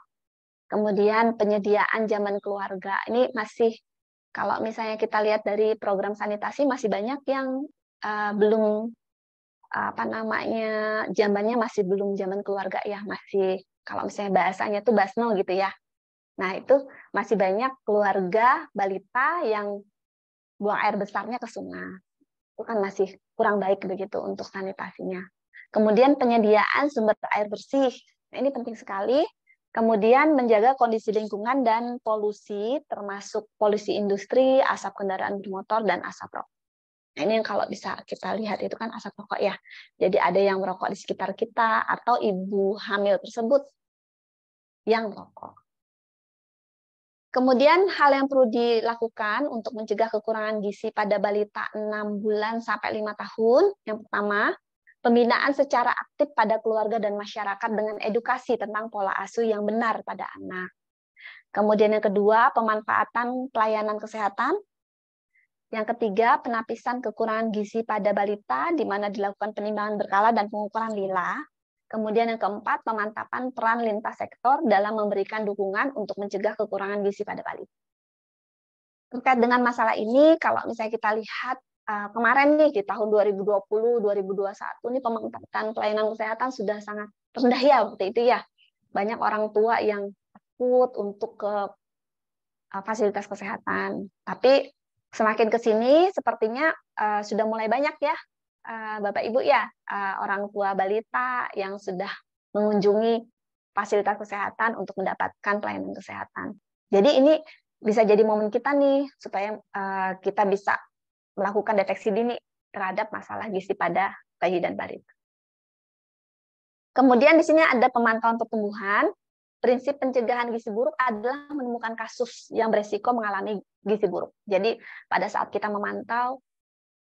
Kemudian penyediaan jamban keluarga. Ini masih, kalau misalnya kita lihat dari program sanitasi, masih banyak yang belum jambannya masih belum jamban keluarga ya, masih kalau misalnya bahasanya tuh basno gitu ya. Nah, itu masih banyak keluarga balita yang buang air besarnya ke sungai. Itu kan masih kurang baik begitu untuk sanitasinya. Kemudian penyediaan sumber air bersih. Nah, ini penting sekali. Kemudian menjaga kondisi lingkungan dan polusi, termasuk polusi industri, asap kendaraan bermotor, dan asap rokok. Nah, ini yang kalau bisa kita lihat itu kan asap rokok ya. Jadi ada yang merokok di sekitar kita, atau ibu hamil tersebut yang merokok. Kemudian hal yang perlu dilakukan untuk mencegah kekurangan gizi pada balita 6 bulan sampai 5 tahun. Yang pertama, pembinaan secara aktif pada keluarga dan masyarakat dengan edukasi tentang pola asuh yang benar pada anak. Kemudian yang kedua, pemanfaatan pelayanan kesehatan. Yang ketiga, penapisan kekurangan gizi pada balita, di mana dilakukan penimbangan berkala dan pengukuran lila. Kemudian yang keempat, pemantapan peran lintas sektor dalam memberikan dukungan untuk mencegah kekurangan gizi pada balita. Terkait dengan masalah ini, kalau misalnya kita lihat kemarin nih di tahun 2020-2021 ini pemanfaatan pelayanan kesehatan sudah sangat rendah ya waktu itu ya. Banyak orang tua yang takut untuk ke fasilitas kesehatan. Tapi semakin ke sini sepertinya sudah mulai banyak ya Bapak Ibu ya orang tua balita yang sudah mengunjungi fasilitas kesehatan untuk mendapatkan pelayanan kesehatan. Jadi ini bisa jadi momen kita nih supaya kita bisa melakukan deteksi dini terhadap masalah gizi pada bayi dan balita. Kemudian di sini ada pemantauan pertumbuhan. Prinsip pencegahan gizi buruk adalah menemukan kasus yang beresiko mengalami gizi buruk. Jadi pada saat kita memantau,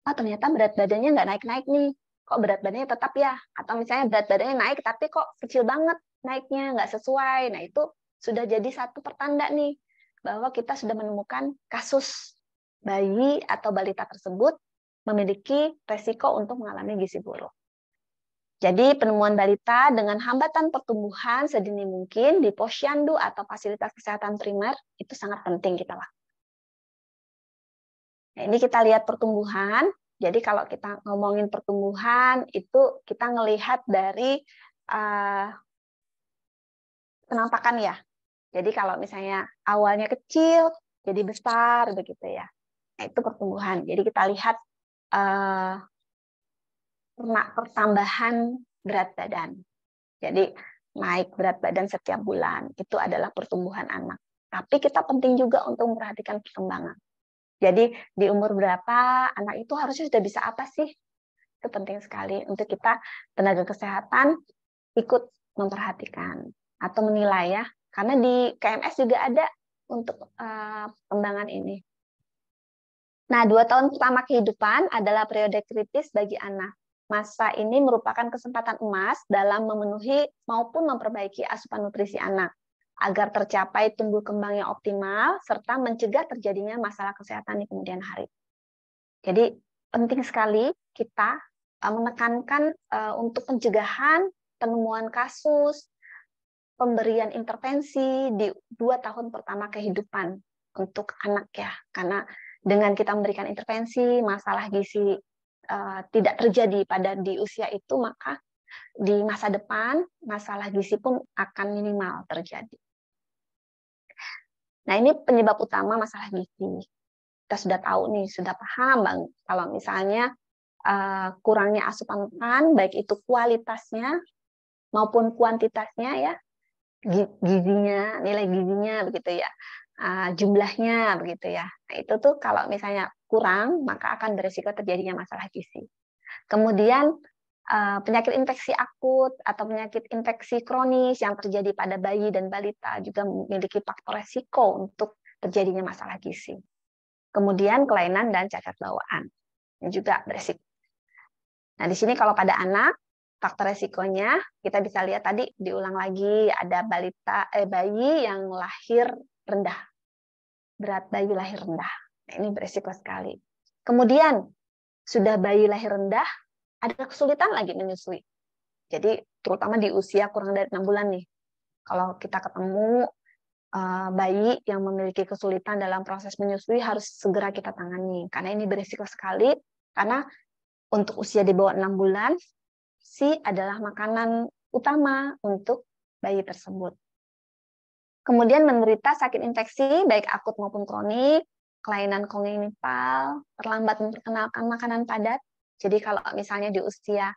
ternyata berat badannya nggak naik-naik nih. Kok berat badannya tetap ya? Atau misalnya berat badannya naik tapi kok kecil banget naiknya, nggak sesuai. Nah itu sudah jadi satu pertanda nih bahwa kita sudah menemukan kasus bayi atau balita tersebut memiliki resiko untuk mengalami gizi buruk. Jadi penemuan balita dengan hambatan pertumbuhan sedini mungkin di posyandu atau fasilitas kesehatan primer itu sangat penting kita lakukan. Nah, ini kita lihat pertumbuhan. Jadi kalau kita ngomongin pertumbuhan itu kita ngelihat dari penampakan ya. Jadi kalau misalnya awalnya kecil jadi besar begitu ya. Nah, itu pertumbuhan. Jadi kita lihat pertambahan berat badan. Jadi naik berat badan setiap bulan itu adalah pertumbuhan anak. Tapi kita penting juga untuk memperhatikan perkembangan. Jadi di umur berapa anak itu harusnya sudah bisa apa sih? Itu penting sekali untuk kita tenaga kesehatan ikut memperhatikan atau menilai ya. Karena di KMS juga ada untuk perkembangan ini. Nah, 2 tahun pertama kehidupan adalah periode kritis bagi anak. masa ini merupakan kesempatan emas dalam memenuhi maupun memperbaiki asupan nutrisi anak agar tercapai tumbuh kembang yang optimal serta mencegah terjadinya masalah kesehatan di kemudian hari. Jadi penting sekali kita menekankan untuk pencegahan penemuan kasus, pemberian intervensi di 2 tahun pertama kehidupan untuk anak ya, karena dengan kita memberikan intervensi masalah gizi tidak terjadi di usia itu, maka di masa depan masalah gizi pun akan minimal terjadi. Nah, ini penyebab utama masalah gizi. Kita sudah tahu nih, sudah paham Bang, kalau misalnya kurangnya asupan makan, baik itu kualitasnya maupun kuantitasnya ya, gizinya, nilai gizinya begitu ya, jumlahnya begitu ya. Nah, itu tuh kalau misalnya kurang, maka akan berisiko terjadinya masalah gizi. Kemudian penyakit infeksi akut atau penyakit infeksi kronis yang terjadi pada bayi dan balita juga memiliki faktor resiko untuk terjadinya masalah gizi. Kemudian kelainan dan cacat bawaan ini juga berisiko. Nah, di sini kalau pada anak, faktor resikonya kita bisa lihat tadi, diulang lagi, ada bayi yang lahir rendah. Berat bayi lahir rendah. Nah, ini berisiko sekali. Kemudian sudah bayi lahir rendah, ada kesulitan lagi menyusui. Jadi terutama di usia kurang dari 6 bulan nih. Kalau kita ketemu bayi yang memiliki kesulitan dalam proses menyusui, harus segera kita tangani. Karena ini berisiko sekali, karena untuk usia di bawah 6 bulan, SI adalah makanan utama untuk bayi tersebut. Kemudian menderita sakit infeksi, baik akut maupun kronik, kelainan kongenital, terlambat memperkenalkan makanan padat. Jadi kalau misalnya di usia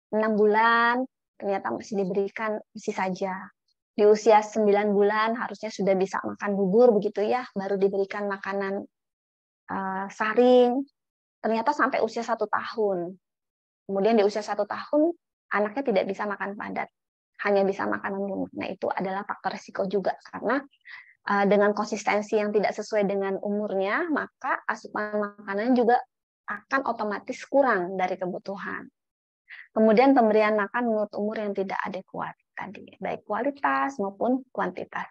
6 bulan, ternyata masih diberikan isi saja. Di usia 9 bulan harusnya sudah bisa makan bubur begitu ya, baru diberikan makanan saring. Ternyata sampai usia 1 tahun. Kemudian di usia 1 tahun, anaknya tidak bisa makan padat, hanya bisa makanan lumut. Nah, itu adalah faktor risiko juga, karena dengan konsistensi yang tidak sesuai dengan umurnya, maka asupan makanan juga akan otomatis kurang dari kebutuhan. Kemudian pemberian makan menurut umur yang tidak adekuat tadi, baik kualitas maupun kuantitas.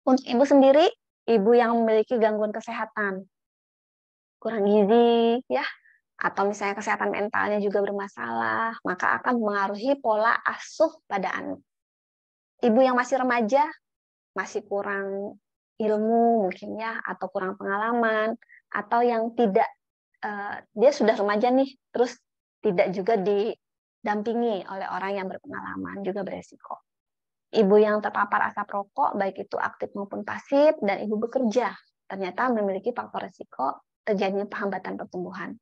Untuk ibu sendiri, ibu yang memiliki gangguan kesehatan, kurang gizi, ya, atau misalnya kesehatan mentalnya juga bermasalah, maka akan mengaruhi pola asuh pada anak. Ibu yang masih remaja, masih kurang ilmu mungkin ya, atau kurang pengalaman, atau yang tidak dia sudah remaja nih, terus tidak juga didampingi oleh orang yang berpengalaman, juga beresiko. Ibu yang terpapar asap rokok, baik itu aktif maupun pasif, dan ibu bekerja, ternyata memiliki faktor resiko terjadinya hambatan pertumbuhan.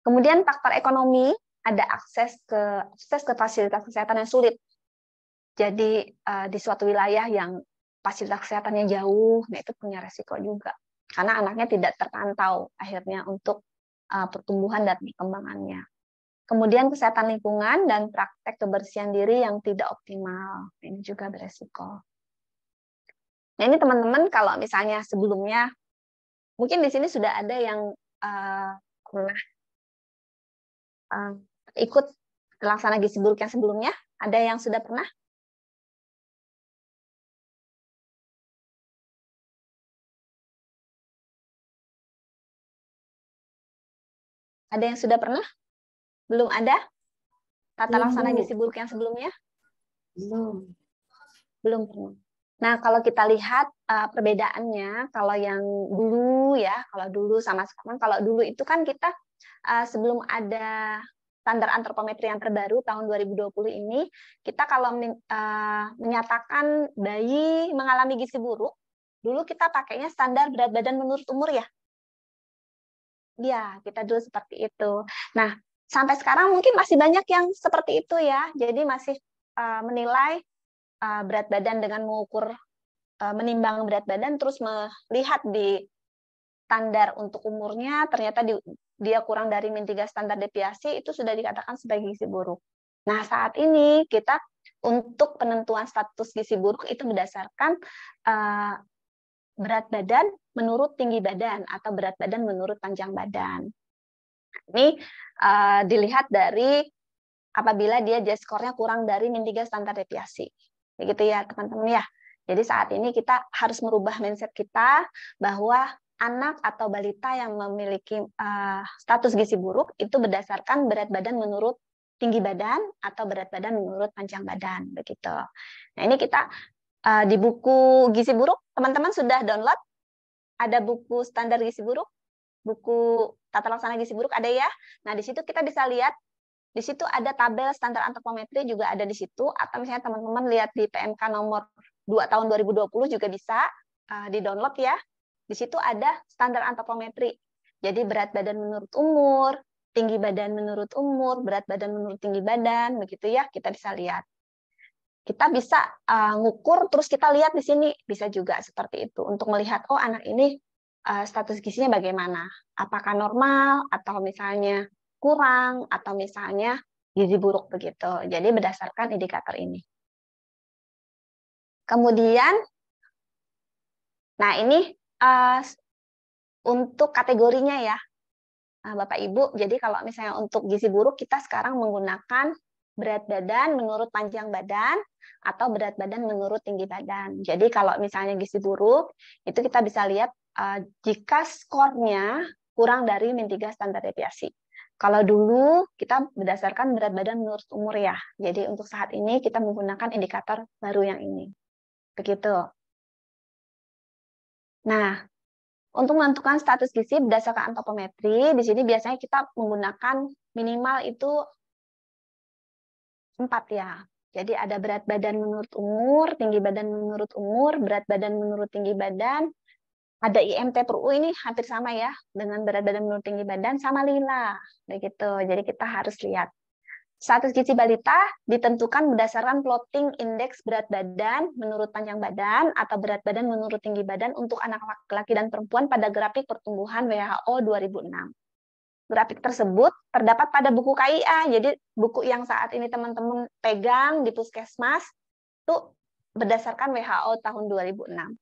Kemudian faktor ekonomi, ada akses ke fasilitas kesehatan yang sulit. Jadi di suatu wilayah yang fasilitas kesehatannya jauh, nah itu punya resiko juga. Karena anaknya tidak terpantau akhirnya untuk pertumbuhan dan perkembangannya. Kemudian kesehatan lingkungan dan praktek kebersihan diri yang tidak optimal, ini juga beresiko. Nah, ini teman-teman kalau misalnya sebelumnya, mungkin di sini sudah ada yang pernah ikut laksana gizi buruk yang sebelumnya, ada yang sudah pernah? Ada yang sudah pernah? Belum ada? Tata laksana gizi buruk yang sebelumnya? Belum pernah. Nah, kalau kita lihat perbedaannya, kalau yang dulu ya, kalau dulu sama sekarang, kalau dulu itu kan kita sebelum ada standar antropometri yang terbaru tahun 2020 ini, kita kalau menyatakan bayi mengalami gizi buruk, dulu kita pakainya standar berat badan menurut umur ya. Ya, kita dulu seperti itu. Nah, sampai sekarang mungkin masih banyak yang seperti itu ya. Jadi masih menilai berat badan dengan mengukur, menimbang berat badan, terus melihat di standar untuk umurnya, ternyata dia kurang dari -3 standar deviasi, itu sudah dikatakan sebagai gizi buruk. Nah, saat ini kita untuk penentuan status gizi buruk itu berdasarkan berat badan menurut tinggi badan atau berat badan menurut panjang badan. Ini dilihat dari apabila dia J-score-nya kurang dari -3 standar deviasi. Begitu ya, teman-teman ya. Jadi saat ini kita harus merubah mindset kita bahwa anak atau balita yang memiliki status gizi buruk itu berdasarkan berat badan menurut tinggi badan atau berat badan menurut panjang badan, begitu. Nah, ini kita di buku gizi buruk, teman-teman sudah download? Ada buku standar gizi buruk, buku tata laksana gizi buruk ada ya. Nah, di situ kita bisa lihat, di situ ada tabel standar antropometri juga ada di situ, atau misalnya teman-teman lihat di PMK nomor 2 tahun 2020 juga bisa di-download ya. Di situ ada standar antropometri. Jadi berat badan menurut umur, tinggi badan menurut umur, berat badan menurut tinggi badan, begitu ya, kita bisa lihat. Kita bisa ngukur, terus kita lihat di sini, bisa juga seperti itu, untuk melihat, oh anak ini status gizinya bagaimana, apakah normal, atau misalnya kurang, atau misalnya gizi buruk, begitu. Jadi berdasarkan indikator ini. Kemudian, nah ini untuk kategorinya ya, Bapak Ibu, jadi kalau misalnya untuk gizi buruk, kita sekarang menggunakan berat badan menurut panjang badan, atau berat badan menurut tinggi badan. Jadi kalau misalnya gizi buruk, itu kita bisa lihat jika skornya kurang dari -3 standar deviasi. Kalau dulu kita berdasarkan berat badan menurut umur ya. Jadi untuk saat ini kita menggunakan indikator baru yang ini. Begitu. Nah, untuk menentukan status gizi berdasarkan antropometri, di sini biasanya kita menggunakan minimal itu 4 ya. Jadi ada berat badan menurut umur, tinggi badan menurut umur, berat badan menurut tinggi badan, ada IMT per U, ini hampir sama ya, dengan berat badan menurut tinggi badan, sama lila. Begitu, jadi kita harus lihat. Status gizi balita ditentukan berdasarkan plotting indeks berat badan menurut panjang badan atau berat badan menurut tinggi badan untuk anak laki-laki dan perempuan pada grafik pertumbuhan WHO 2006. Grafik tersebut terdapat pada buku KIA, jadi buku yang saat ini teman-teman pegang di Puskesmas itu berdasarkan WHO tahun 2006.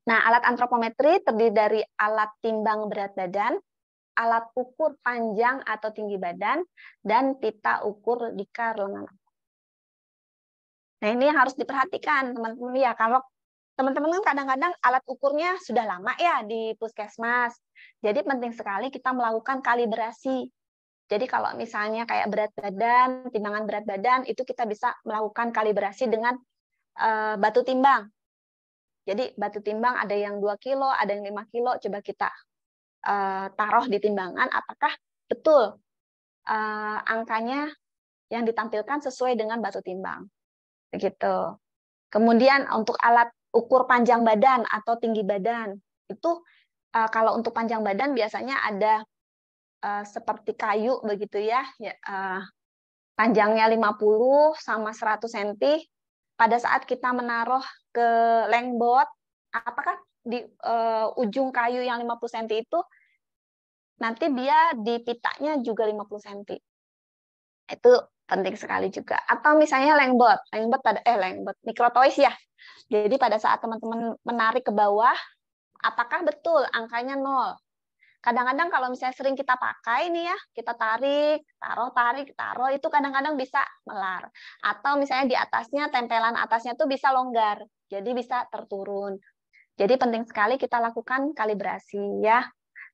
Nah, alat antropometri terdiri dari alat timbang berat badan, alat ukur panjang atau tinggi badan, dan pita ukur dikar lengan. Nah, ini harus diperhatikan, teman-teman ya. Kalau teman-teman kan kadang-kadang alat ukurnya sudah lama ya di Puskesmas. Jadi penting sekali kita melakukan kalibrasi. Jadi kalau misalnya kayak berat badan, timbangan berat badan, itu kita bisa melakukan kalibrasi dengan batu timbang. Jadi batu timbang ada yang 2 kilo, ada yang 5 kilo, coba kita taruh di timbangan, apakah betul angkanya yang ditampilkan sesuai dengan batu timbang. Begitu. Kemudian untuk alat ukur panjang badan atau tinggi badan, itu kalau untuk panjang badan biasanya ada seperti kayu begitu ya, panjangnya 50 sama 100 cm. Pada saat kita menaruh ke lengbot, apakah di ujung kayu yang 50 cm itu nanti dia di pitanya juga 50 cm. Itu penting sekali juga. Atau misalnya lengbot mikrotoys ya. Jadi pada saat teman-teman menarik ke bawah, apakah betul angkanya 0? Kadang-kadang kalau misalnya sering kita pakai nih ya, kita tarik, taruh, itu kadang-kadang bisa melar. Atau misalnya di atasnya, tempelan atasnya tuh bisa longgar, jadi bisa terturun. Jadi penting sekali kita lakukan kalibrasi ya.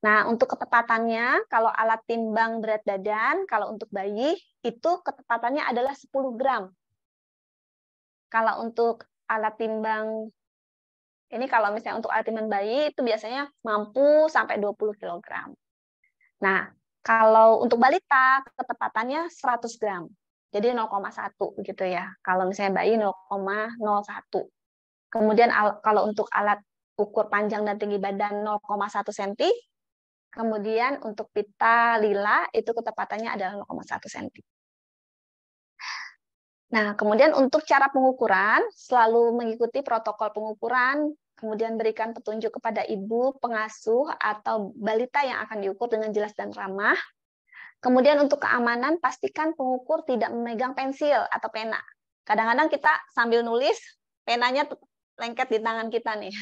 Nah, untuk ketepatannya, kalau alat timbang berat badan, kalau untuk bayi, itu ketepatannya adalah 10 gram. Kalau untuk alat timbang, ini kalau misalnya untuk alat timbang bayi, itu biasanya mampu sampai 20 kg. Nah, kalau untuk balita, ketepatannya 100 gram. Jadi 0,1 begitu ya. Kalau misalnya bayi 0,01. Kemudian kalau untuk alat ukur panjang dan tinggi badan 0,1 cm. Kemudian untuk pita lila itu ketepatannya adalah 0,1 cm. Nah, kemudian untuk cara pengukuran, selalu mengikuti protokol pengukuran, kemudian berikan petunjuk kepada ibu, pengasuh, atau balita yang akan diukur dengan jelas dan ramah. Kemudian untuk keamanan, pastikan pengukur tidak memegang pensil atau pena. Kadang-kadang kita sambil nulis, penanya lengket di tangan kita nih.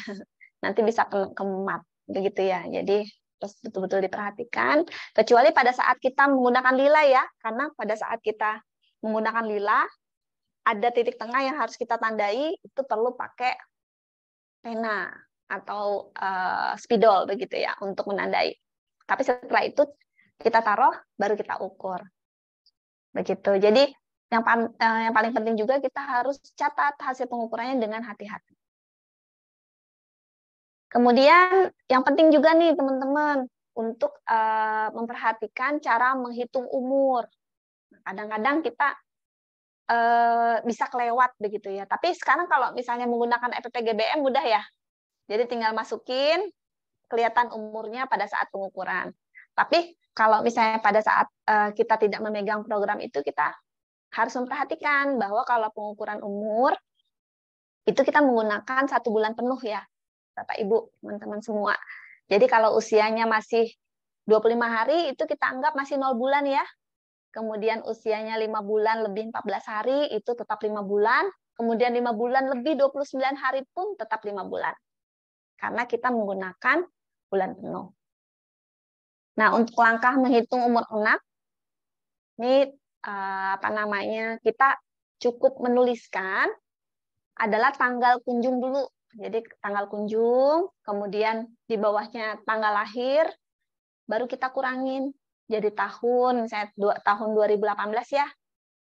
Nanti bisa kemat, begitu ya. Jadi Terus betul-betul diperhatikan, kecuali pada saat kita menggunakan lila ya, karena pada saat kita menggunakan lila, ada titik tengah yang harus kita tandai, itu perlu pakai pena atau spidol begitu ya, untuk menandai. Tapi setelah itu kita taruh, baru kita ukur. Begitu. Jadi yang paling penting juga kita harus catat hasil pengukurannya dengan hati-hati. Kemudian yang penting juga nih teman-teman untuk memperhatikan cara menghitung umur. Kadang-kadang kita bisa kelewat begitu ya. Tapi sekarang kalau misalnya menggunakan EPPGBM mudah ya. Jadi tinggal masukin, kelihatan umurnya pada saat pengukuran. Tapi kalau misalnya pada saat kita tidak memegang program itu, kita harus memperhatikan bahwa kalau pengukuran umur itu kita menggunakan 1 bulan penuh ya. Bapak Ibu, teman-teman semua. Jadi kalau usianya masih 25 hari, itu kita anggap masih 0 bulan ya. Kemudian usianya 5 bulan lebih 14 hari, itu tetap 5 bulan. Kemudian 5 bulan lebih 29 hari pun tetap 5 bulan. Karena kita menggunakan bulan penuh. Nah, untuk langkah menghitung umur anak, ini kita cukup menuliskan adalah tanggal kunjung dulu. Jadi tanggal kunjung, kemudian di bawahnya tanggal lahir, baru kita kurangin jadi tahun, misalnya tahun 2018 ya,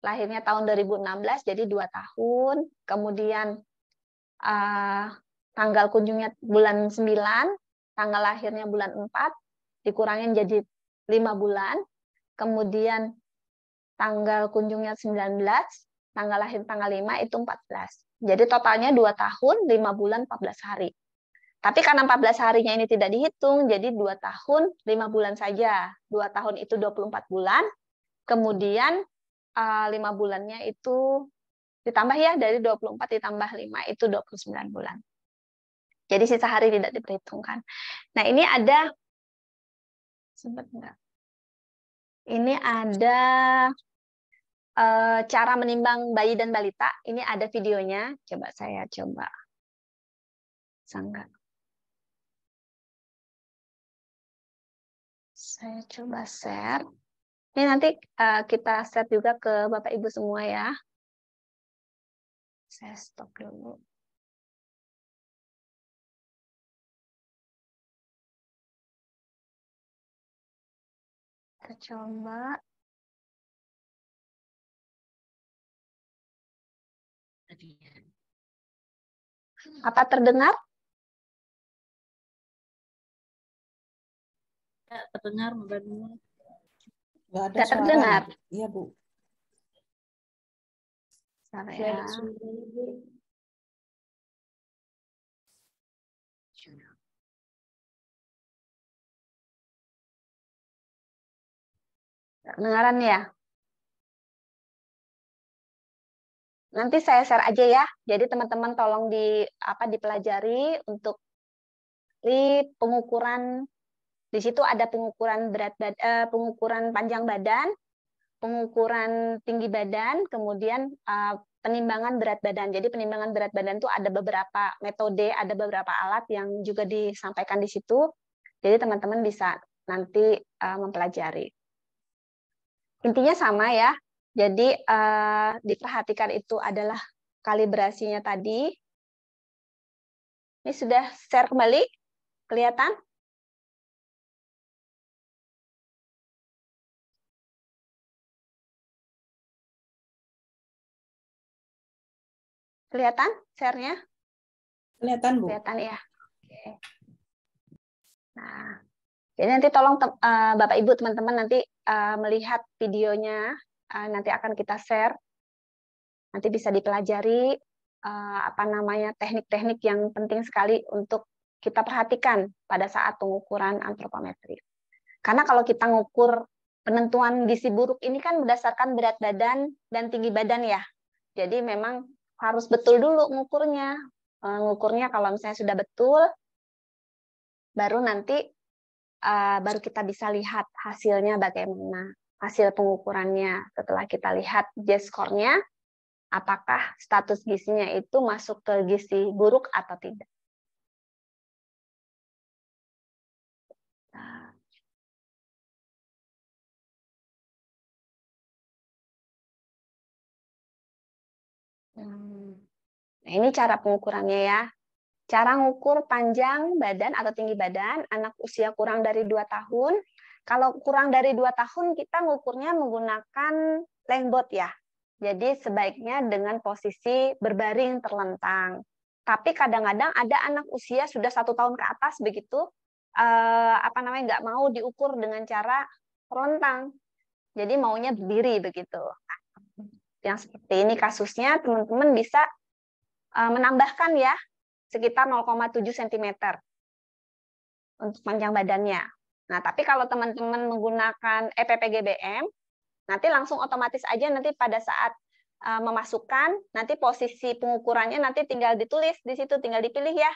lahirnya tahun 2016, jadi 2 tahun, kemudian tanggal kunjungnya bulan 9, tanggal lahirnya bulan 4, dikurangin jadi 5 bulan, kemudian tanggal kunjungnya 19, tanggal lahir tanggal 5, itu 14. Jadi totalnya 2 tahun, 5 bulan, 14 hari. Tapi karena 14 harinya ini tidak dihitung, jadi 2 tahun, 5 bulan saja. 2 tahun itu 24 bulan, kemudian 5 bulannya itu ditambah ya, dari 24 ditambah 5, itu 29 bulan. Jadi sisa hari tidak diperhitungkan. Nah, ini ada, sempat enggak? Ini ada cara menimbang bayi dan balita. Ini ada videonya. Coba saya coba. Sangga. Saya coba share. Ini nanti kita share juga ke Bapak Ibu semua ya. Saya stop dulu. Kita coba. Apa terdengar? Ya, terdengar, Mbak Nunung. Nggak ada Nggak suara. terdengar. Iya, Bu. Ya. Kedengaran ya? Nanti saya share aja ya. Jadi teman-teman tolong dipelajari untuk pengukuran. Di situ ada pengukuran pengukuran panjang badan, pengukuran tinggi badan, kemudian penimbangan berat badan. Jadi penimbangan berat badan itu ada beberapa metode, ada beberapa alat yang juga disampaikan di situ. Jadi teman-teman bisa nanti mempelajari. Intinya sama ya. Jadi diperhatikan itu adalah kalibrasinya tadi. Ini sudah share kembali, kelihatan? Kelihatan share-nya? Kelihatan, Bu. Kelihatan ya. Oke. Nah, jadi nanti tolong Bapak Ibu teman-teman nanti melihat videonya, nanti akan kita share. Nanti bisa dipelajari teknik-teknik yang penting sekali untuk kita perhatikan pada saat pengukuran antropometri. Karena kalau kita ngukur penentuan gizi buruk ini kan berdasarkan berat badan dan tinggi badan ya. Jadi memang harus betul dulu ngukurnya. Ngukurnya kalau misalnya sudah betul, baru nanti baru kita bisa lihat hasilnya bagaimana, hasil pengukurannya. Setelah kita lihat J-score-nya, apakah status gizinya itu masuk ke gizi buruk atau tidak. Nah, ini cara pengukurannya ya. Cara ngukur panjang badan atau tinggi badan anak usia kurang dari 2 tahun. Kalau kurang dari 2 tahun, kita ngukurnya menggunakan langbot ya. Jadi sebaiknya dengan posisi berbaring terlentang. Tapi kadang-kadang ada anak usia sudah 1 tahun ke atas begitu, nggak mau diukur dengan cara terlentang. Jadi maunya berdiri begitu. Yang seperti ini kasusnya, teman-teman bisa menambahkan ya sekitar 0,7 cm untuk panjang badannya. Nah, tapi kalau teman-teman menggunakan EPPGBM, nanti langsung otomatis aja nanti pada saat memasukkan, nanti posisi pengukurannya nanti tinggal ditulis di situ, tinggal dipilih ya,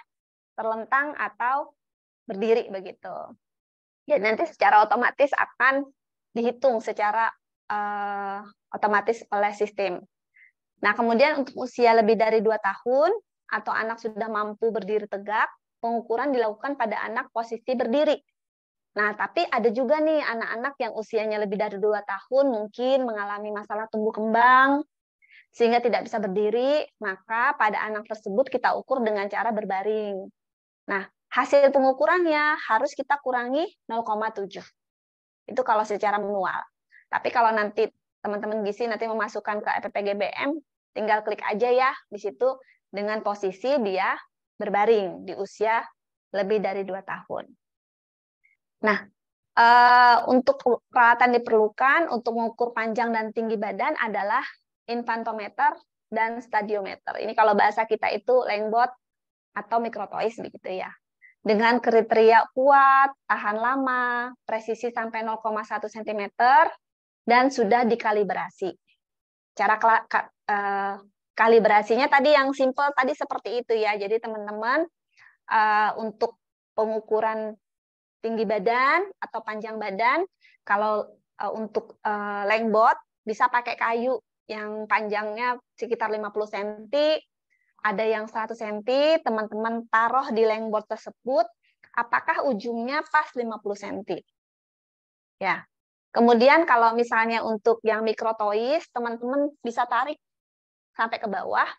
terlentang atau berdiri begitu. Jadi nanti secara otomatis akan dihitung secara otomatis oleh sistem. Nah, kemudian untuk usia lebih dari 2 tahun, atau anak sudah mampu berdiri tegak, pengukuran dilakukan pada anak posisi berdiri. Nah, tapi ada juga nih anak-anak yang usianya lebih dari 2 tahun mungkin mengalami masalah tumbuh kembang, sehingga tidak bisa berdiri, maka pada anak tersebut kita ukur dengan cara berbaring. Nah, hasil pengukurannya harus kita kurangi 0,7. Itu kalau secara manual. Tapi kalau nanti teman-teman gizi nanti memasukkan ke EPPGBM, tinggal klik aja ya di situ dengan posisi dia berbaring di usia lebih dari 2 tahun. Nah, untuk peralatan diperlukan untuk mengukur panjang dan tinggi badan adalah infantometer dan stadiometer. Ini kalau bahasa kita itu langbot atau mikrotois begitu ya. Dengan kriteria kuat, tahan lama, presisi sampai 0,1 cm, dan sudah dikalibrasi. Cara kalibrasinya tadi yang simple tadi seperti itu ya. Jadi teman-teman untuk pengukuran tinggi badan atau panjang badan, kalau untuk langbot bisa pakai kayu yang panjangnya sekitar 50 cm, ada yang 100 cm, teman-teman taruh di langbot tersebut, apakah ujungnya pas 50 cm. Ya. Kemudian kalau misalnya untuk yang mikrotois, teman-teman bisa tarik sampai ke bawah,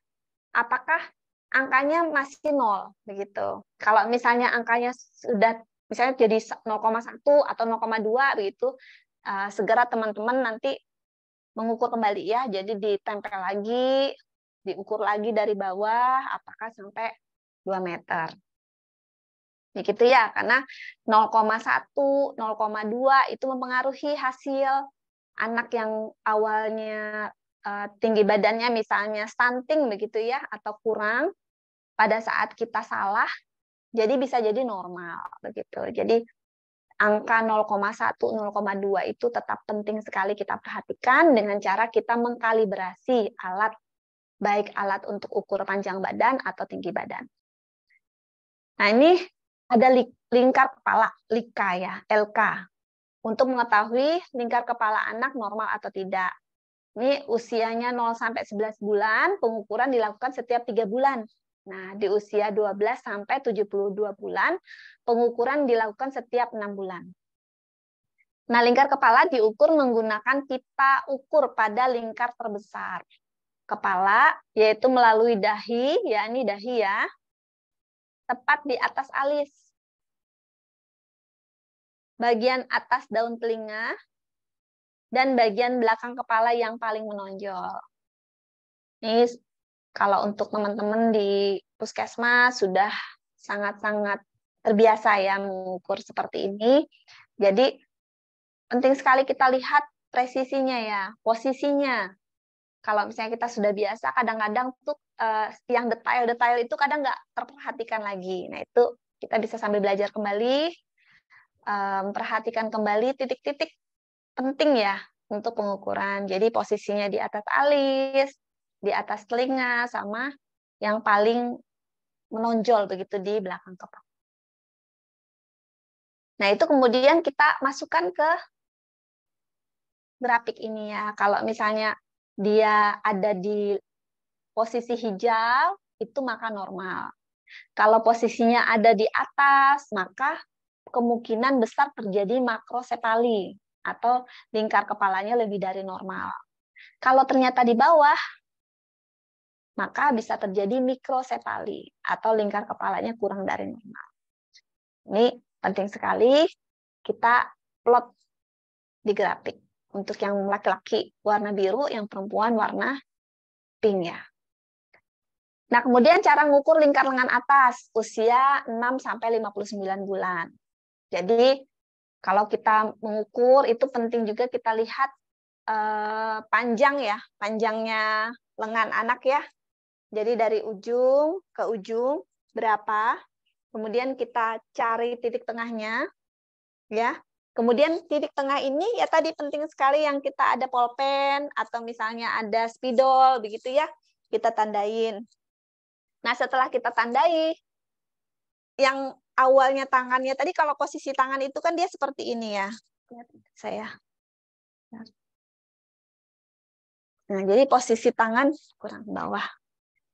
apakah angkanya masih 0 begitu. Kalau misalnya angkanya sudah misalnya jadi 0,1 atau 0,2 begitu, segera teman-teman nanti mengukur kembali ya. Jadi ditempel lagi, diukur lagi dari bawah apakah sampai 2 meter. Begitu ya, karena 0,1, 0,2 itu mempengaruhi hasil anak yang awalnya tinggi badannya misalnya stunting begitu ya, atau kurang, pada saat kita salah, jadi bisa jadi normal begitu. Jadi angka 0,1, 0,2 itu tetap penting sekali kita perhatikan dengan cara kita mengkalibrasi alat, baik alat untuk ukur panjang badan atau tinggi badan. Nah, ini ada lingkar kepala, LIKA ya, LK, untuk mengetahui lingkar kepala anak normal atau tidak. Ini usianya 0 sampai 11 bulan, pengukuran dilakukan setiap 3 bulan. Nah, di usia 12 sampai 72 bulan, pengukuran dilakukan setiap 6 bulan. Nah, lingkar kepala diukur menggunakan pita ukur pada lingkar terbesar kepala, yaitu melalui dahi, ya ini dahi ya, tepat di atas alis. Bagian atas daun telinga, dan bagian belakang kepala yang paling menonjol. Ini kalau untuk teman-teman di puskesmas sudah sangat-sangat terbiasa ya mengukur seperti ini. Jadi penting sekali kita lihat presisinya ya, posisinya. Kalau misalnya kita sudah biasa, kadang-kadang tuh yang detail-detail itu kadang nggak terperhatikan lagi. Nah itu kita bisa sambil belajar kembali, memperhatikan kembali titik-titik penting ya untuk pengukuran. Jadi posisinya di atas alis, di atas telinga, sama yang paling menonjol begitu di belakang kepala. Nah, itu kemudian kita masukkan ke grafik ini ya. Kalau misalnya dia ada di posisi hijau, itu maka normal. Kalau posisinya ada di atas, maka kemungkinan besar terjadi makrosefali atau lingkar kepalanya lebih dari normal. Kalau ternyata di bawah, maka bisa terjadi mikrosefali atau lingkar kepalanya kurang dari normal. Ini penting sekali kita plot di grafik. Untuk yang laki-laki warna biru, yang perempuan warna pink ya. Nah, kemudian cara mengukur lingkar lengan atas usia 6-59 bulan. Jadi, kalau kita mengukur itu penting juga kita lihat panjang ya, panjangnya lengan anak ya. Jadi dari ujung ke ujung berapa? Kemudian kita cari titik tengahnya ya. Kemudian titik tengah ini ya tadi penting sekali yang kita ada pulpen atau misalnya ada spidol begitu ya, kita tandain. Nah, setelah kita tandai yang awalnya tangannya tadi, kalau posisi tangan itu kan dia seperti ini ya. Lihat saya. Nah, jadi posisi tangan kurang ke bawah.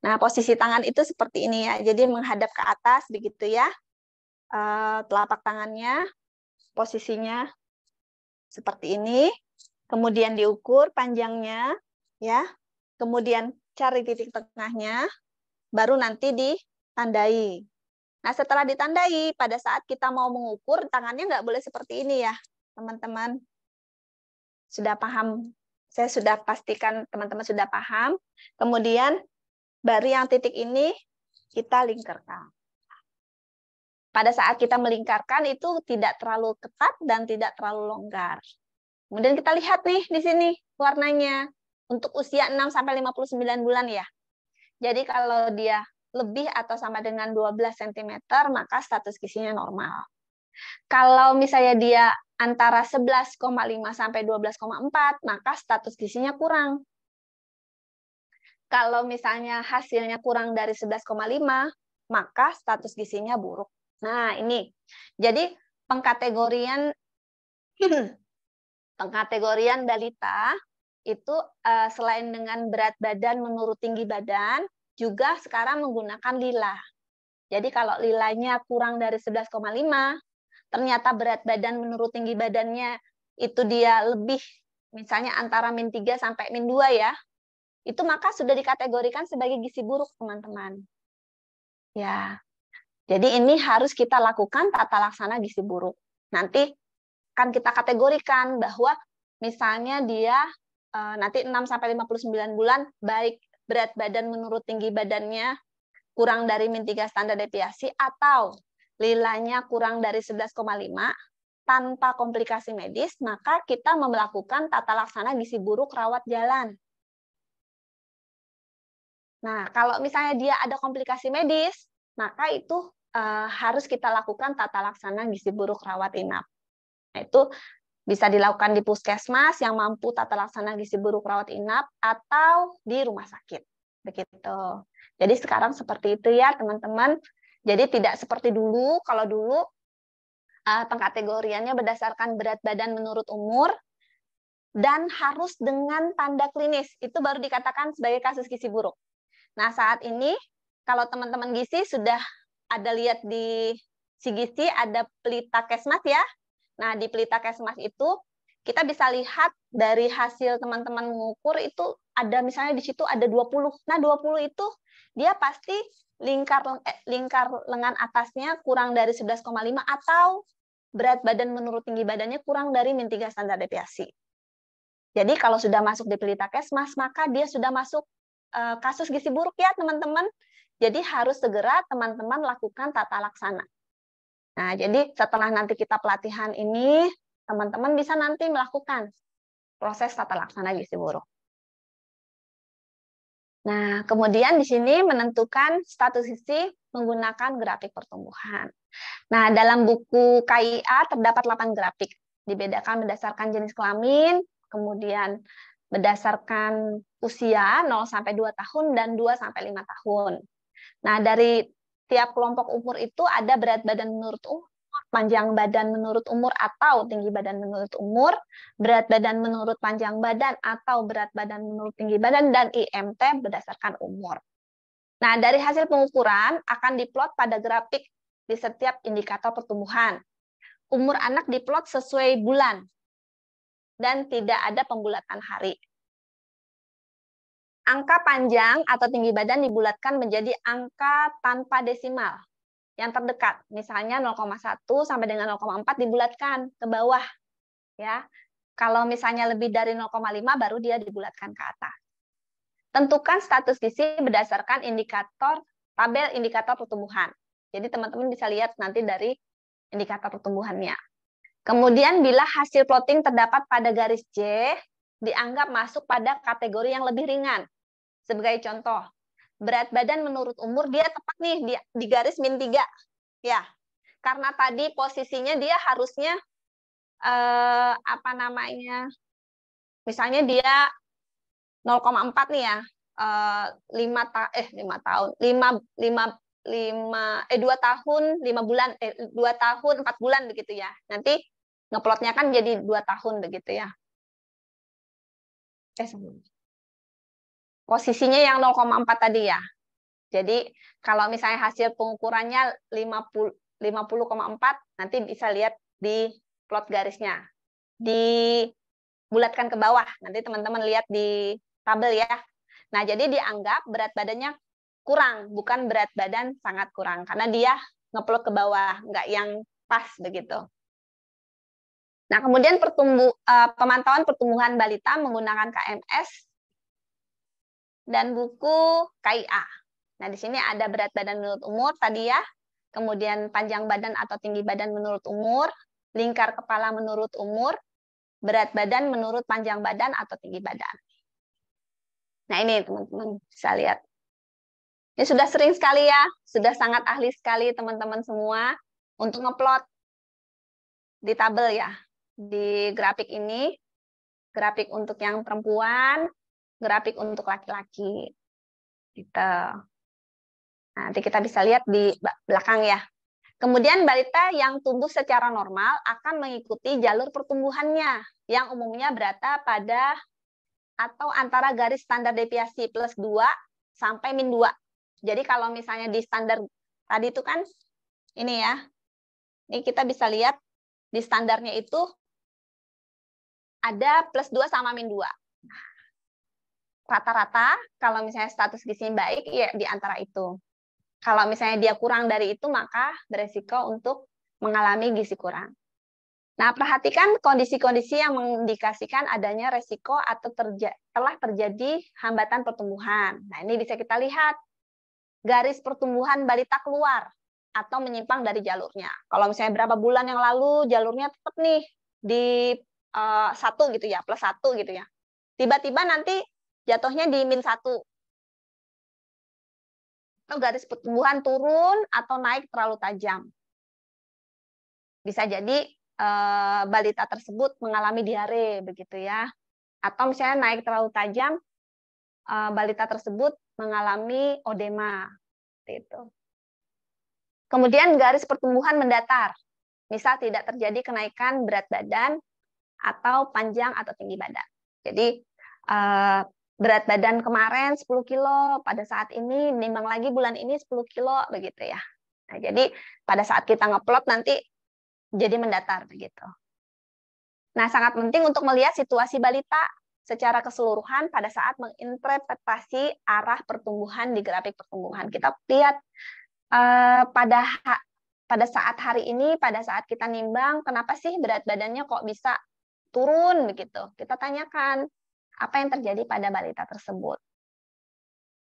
Nah, posisi tangan itu seperti ini ya. Jadi menghadap ke atas begitu ya. Telapak tangannya posisinya seperti ini, kemudian diukur panjangnya, ya, kemudian cari titik tengahnya, baru nanti ditandai. Nah, setelah ditandai, pada saat kita mau mengukur, tangannya nggak boleh seperti ini ya, teman-teman. Sudah paham? Saya sudah pastikan teman-teman sudah paham. Kemudian, baru yang titik ini kita lingkarkan. Pada saat kita melingkarkan itu tidak terlalu ketat dan tidak terlalu longgar. Kemudian kita lihat nih di sini warnanya untuk usia 6-59 bulan ya. Jadi kalau dia lebih atau sama dengan 12 cm maka status gizinya normal. Kalau misalnya dia antara 11,5 sampai 12,4 maka status gizinya kurang. Kalau misalnya hasilnya kurang dari 11,5 maka status gizinya buruk. Nah, ini. Jadi pengkategorian balita itu selain dengan berat badan menurut tinggi badan, juga sekarang menggunakan lila. Jadi kalau lilanya kurang dari 11,5, ternyata berat badan menurut tinggi badannya itu dia lebih, misalnya antara -3 sampai -2 ya, itu maka sudah dikategorikan sebagai gizi buruk, teman-teman. Ya. Jadi ini harus kita lakukan tata laksana gizi buruk. Nanti kan kita kategorikan bahwa misalnya dia nanti 6-59 bulan, baik berat badan menurut tinggi badannya kurang dari -3 standar deviasi, atau lilanya kurang dari 11,5, tanpa komplikasi medis, maka kita melakukan tata laksana gizi buruk rawat jalan. Nah, kalau misalnya dia ada komplikasi medis, maka itu harus kita lakukan tata laksana gizi buruk rawat inap. Nah, itu bisa dilakukan di puskesmas yang mampu tata laksana gizi buruk rawat inap atau di rumah sakit. Begitu. Jadi sekarang seperti itu ya, teman-teman. Jadi tidak seperti dulu. Kalau dulu pengkategoriannya berdasarkan berat badan menurut umur dan harus dengan tanda klinis. Itu baru dikatakan sebagai kasus gizi buruk. Nah, saat ini kalau teman-teman gizi sudah ada lihat di Sigisi ada pelita kesmas ya. Nah, di pelita kesmas itu kita bisa lihat dari hasil teman-teman mengukur itu ada misalnya di situ ada 20. Nah, 20 itu dia pasti lingkar lengan atasnya kurang dari 11,5 atau berat badan menurut tinggi badannya kurang dari -3 standar deviasi. Jadi kalau sudah masuk di pelita kesmas maka dia sudah masuk kasus gizi buruk ya, teman-teman. Jadi harus segera teman-teman lakukan tata laksana. Nah, jadi setelah nanti kita pelatihan ini, teman-teman bisa nanti melakukan proses tata laksana gizi buruk. Nah, kemudian di sini menentukan status gizi menggunakan grafik pertumbuhan. Nah, dalam buku KIA terdapat 8 grafik. Dibedakan berdasarkan jenis kelamin, kemudian berdasarkan usia 0-2 tahun dan 2-5 tahun. Nah, dari tiap kelompok umur itu ada berat badan menurut umur, panjang badan menurut umur atau tinggi badan menurut umur, berat badan menurut panjang badan atau berat badan menurut tinggi badan, dan IMT berdasarkan umur. Nah, dari hasil pengukuran akan diplot pada grafik di setiap indikator pertumbuhan. Umur anak diplot sesuai bulan dan tidak ada pembulatan hari. angka panjang atau tinggi badan dibulatkan menjadi angka tanpa desimal yang terdekat. Misalnya 0,1 sampai dengan 0,4 dibulatkan ke bawah. Ya. Kalau misalnya lebih dari 0,5 baru dia dibulatkan ke atas. Tentukan status gizi berdasarkan tabel indikator pertumbuhan. Jadi teman-teman bisa lihat nanti dari indikator pertumbuhannya. Kemudian bila hasil plotting terdapat pada garis J, dianggap masuk pada kategori yang lebih ringan. Sebagai contoh, berat badan menurut umur dia tepat nih di garis -3. Ya. Karena tadi posisinya dia harusnya misalnya dia 0,4 nih ya. 2 tahun 5 bulan 2 tahun 4 bulan begitu ya. Nanti ngeplotnya kan jadi 2 tahun begitu ya. Posisinya yang 0,4 tadi ya. Jadi kalau misalnya hasil pengukurannya 50,4 nanti bisa lihat di plot garisnya. Dibulatkan ke bawah. Nanti teman-teman lihat di tabel ya. Nah, jadi dianggap berat badannya kurang, bukan berat badan sangat kurang. Karena dia ngeplot ke bawah, nggak yang pas begitu. Nah, kemudian pemantauan pertumbuhan balita menggunakan KMS dan buku KIA. Nah, di sini ada berat badan menurut umur tadi ya, kemudian panjang badan atau tinggi badan menurut umur, lingkar kepala menurut umur, berat badan menurut panjang badan atau tinggi badan. Nah, ini teman-teman bisa lihat. Ini sudah sering sekali ya, sudah sangat ahli sekali teman-teman semua untuk ngeplot di tabel ya. Di grafik ini, grafik untuk yang perempuan, grafik untuk laki-laki. Gitu. Nanti kita bisa lihat di belakang ya. Kemudian balita yang tumbuh secara normal akan mengikuti jalur pertumbuhannya yang umumnya berada pada atau antara garis standar deviasi +2 sampai -2. Jadi kalau misalnya di standar tadi itu kan ini ya. Ini kita bisa lihat di standarnya itu ada +2 sama -2. Rata-rata kalau misalnya status gizinya baik ya di antara itu. Kalau misalnya dia kurang dari itu, maka beresiko untuk mengalami gizi kurang. Nah, perhatikan kondisi-kondisi yang mengindikasikan adanya resiko atau telah terjadi hambatan pertumbuhan. Nah, ini bisa kita lihat. Garis pertumbuhan balita keluar atau menyimpang dari jalurnya. Kalau misalnya berapa bulan yang lalu jalurnya tetap nih di 1 gitu ya, +1 gitu ya. Tiba-tiba nanti jatuhnya di -1. Atau garis pertumbuhan turun atau naik terlalu tajam. Bisa jadi balita tersebut mengalami diare begitu ya. Atau misalnya naik terlalu tajam, balita tersebut mengalami odema. Itu. Kemudian garis pertumbuhan mendatar. Misal tidak terjadi kenaikan berat badan atau panjang atau tinggi badan. Jadi berat badan kemarin 10 kilo, pada saat ini nimbang lagi bulan ini 10 kilo begitu ya. Nah, jadi pada saat kita ngeplot nanti jadi mendatar begitu. Nah, sangat penting untuk melihat situasi balita secara keseluruhan pada saat menginterpretasi arah pertumbuhan di grafik pertumbuhan. Kita lihat pada saat hari ini, pada saat kita nimbang, kenapa sih berat badannya kok bisa turun begitu? Kita tanyakan apa yang terjadi pada balita tersebut.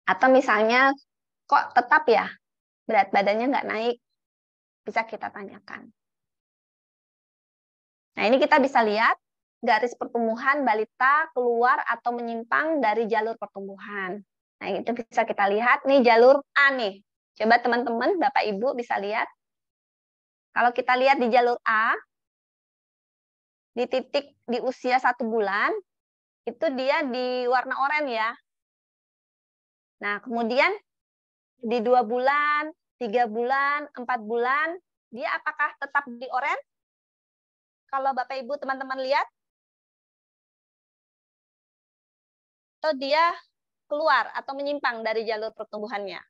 Atau misalnya, kok tetap ya berat badannya nggak naik? Bisa kita tanyakan. Nah, ini kita bisa lihat garis pertumbuhan balita keluar atau menyimpang dari jalur pertumbuhan. Nah, itu bisa kita lihat nih jalur A nih. Coba teman-teman, Bapak Ibu bisa lihat. Kalau kita lihat di jalur A, di titik di usia 1 bulan, itu dia di warna oranye ya. Nah, kemudian di 2 bulan, 3 bulan, 4 bulan, dia apakah tetap di oranye? Kalau Bapak Ibu teman-teman lihat, atau dia keluar atau menyimpang dari jalur pertumbuhannya?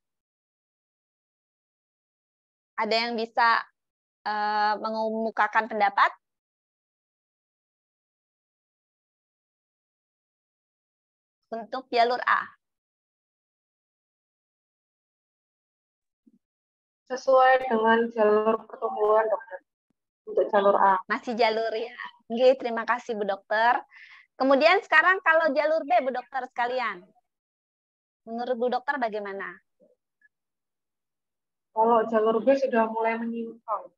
Ada yang bisa mengemukakan pendapat? Untuk jalur A. sesuai dengan jalur pertumbuhan, dokter. Untuk jalur A. Masih jalur ya. Oke, terima kasih Bu Dokter. Kemudian sekarang kalau jalur B, Bu Dokter sekalian. Menurut Bu Dokter bagaimana? Kalau jalur B sudah mulai menyimpang.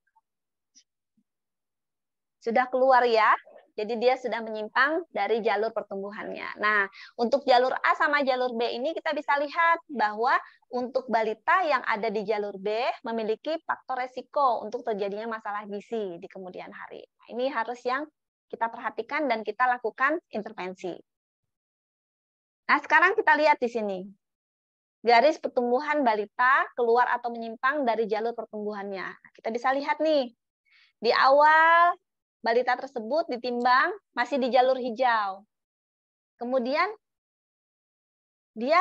Sudah keluar ya. Jadi dia sudah menyimpang dari jalur pertumbuhannya. Nah, untuk jalur A sama jalur B ini kita bisa lihat bahwa untuk balita yang ada di jalur B memiliki faktor resiko untuk terjadinya masalah gizi di kemudian hari. Nah, ini harus yang kita perhatikan dan kita lakukan intervensi. Nah, sekarang kita lihat di sini. Garis pertumbuhan balita keluar atau menyimpang dari jalur pertumbuhannya. Nah, kita bisa lihat nih. Di awal balita tersebut ditimbang masih di jalur hijau. Kemudian dia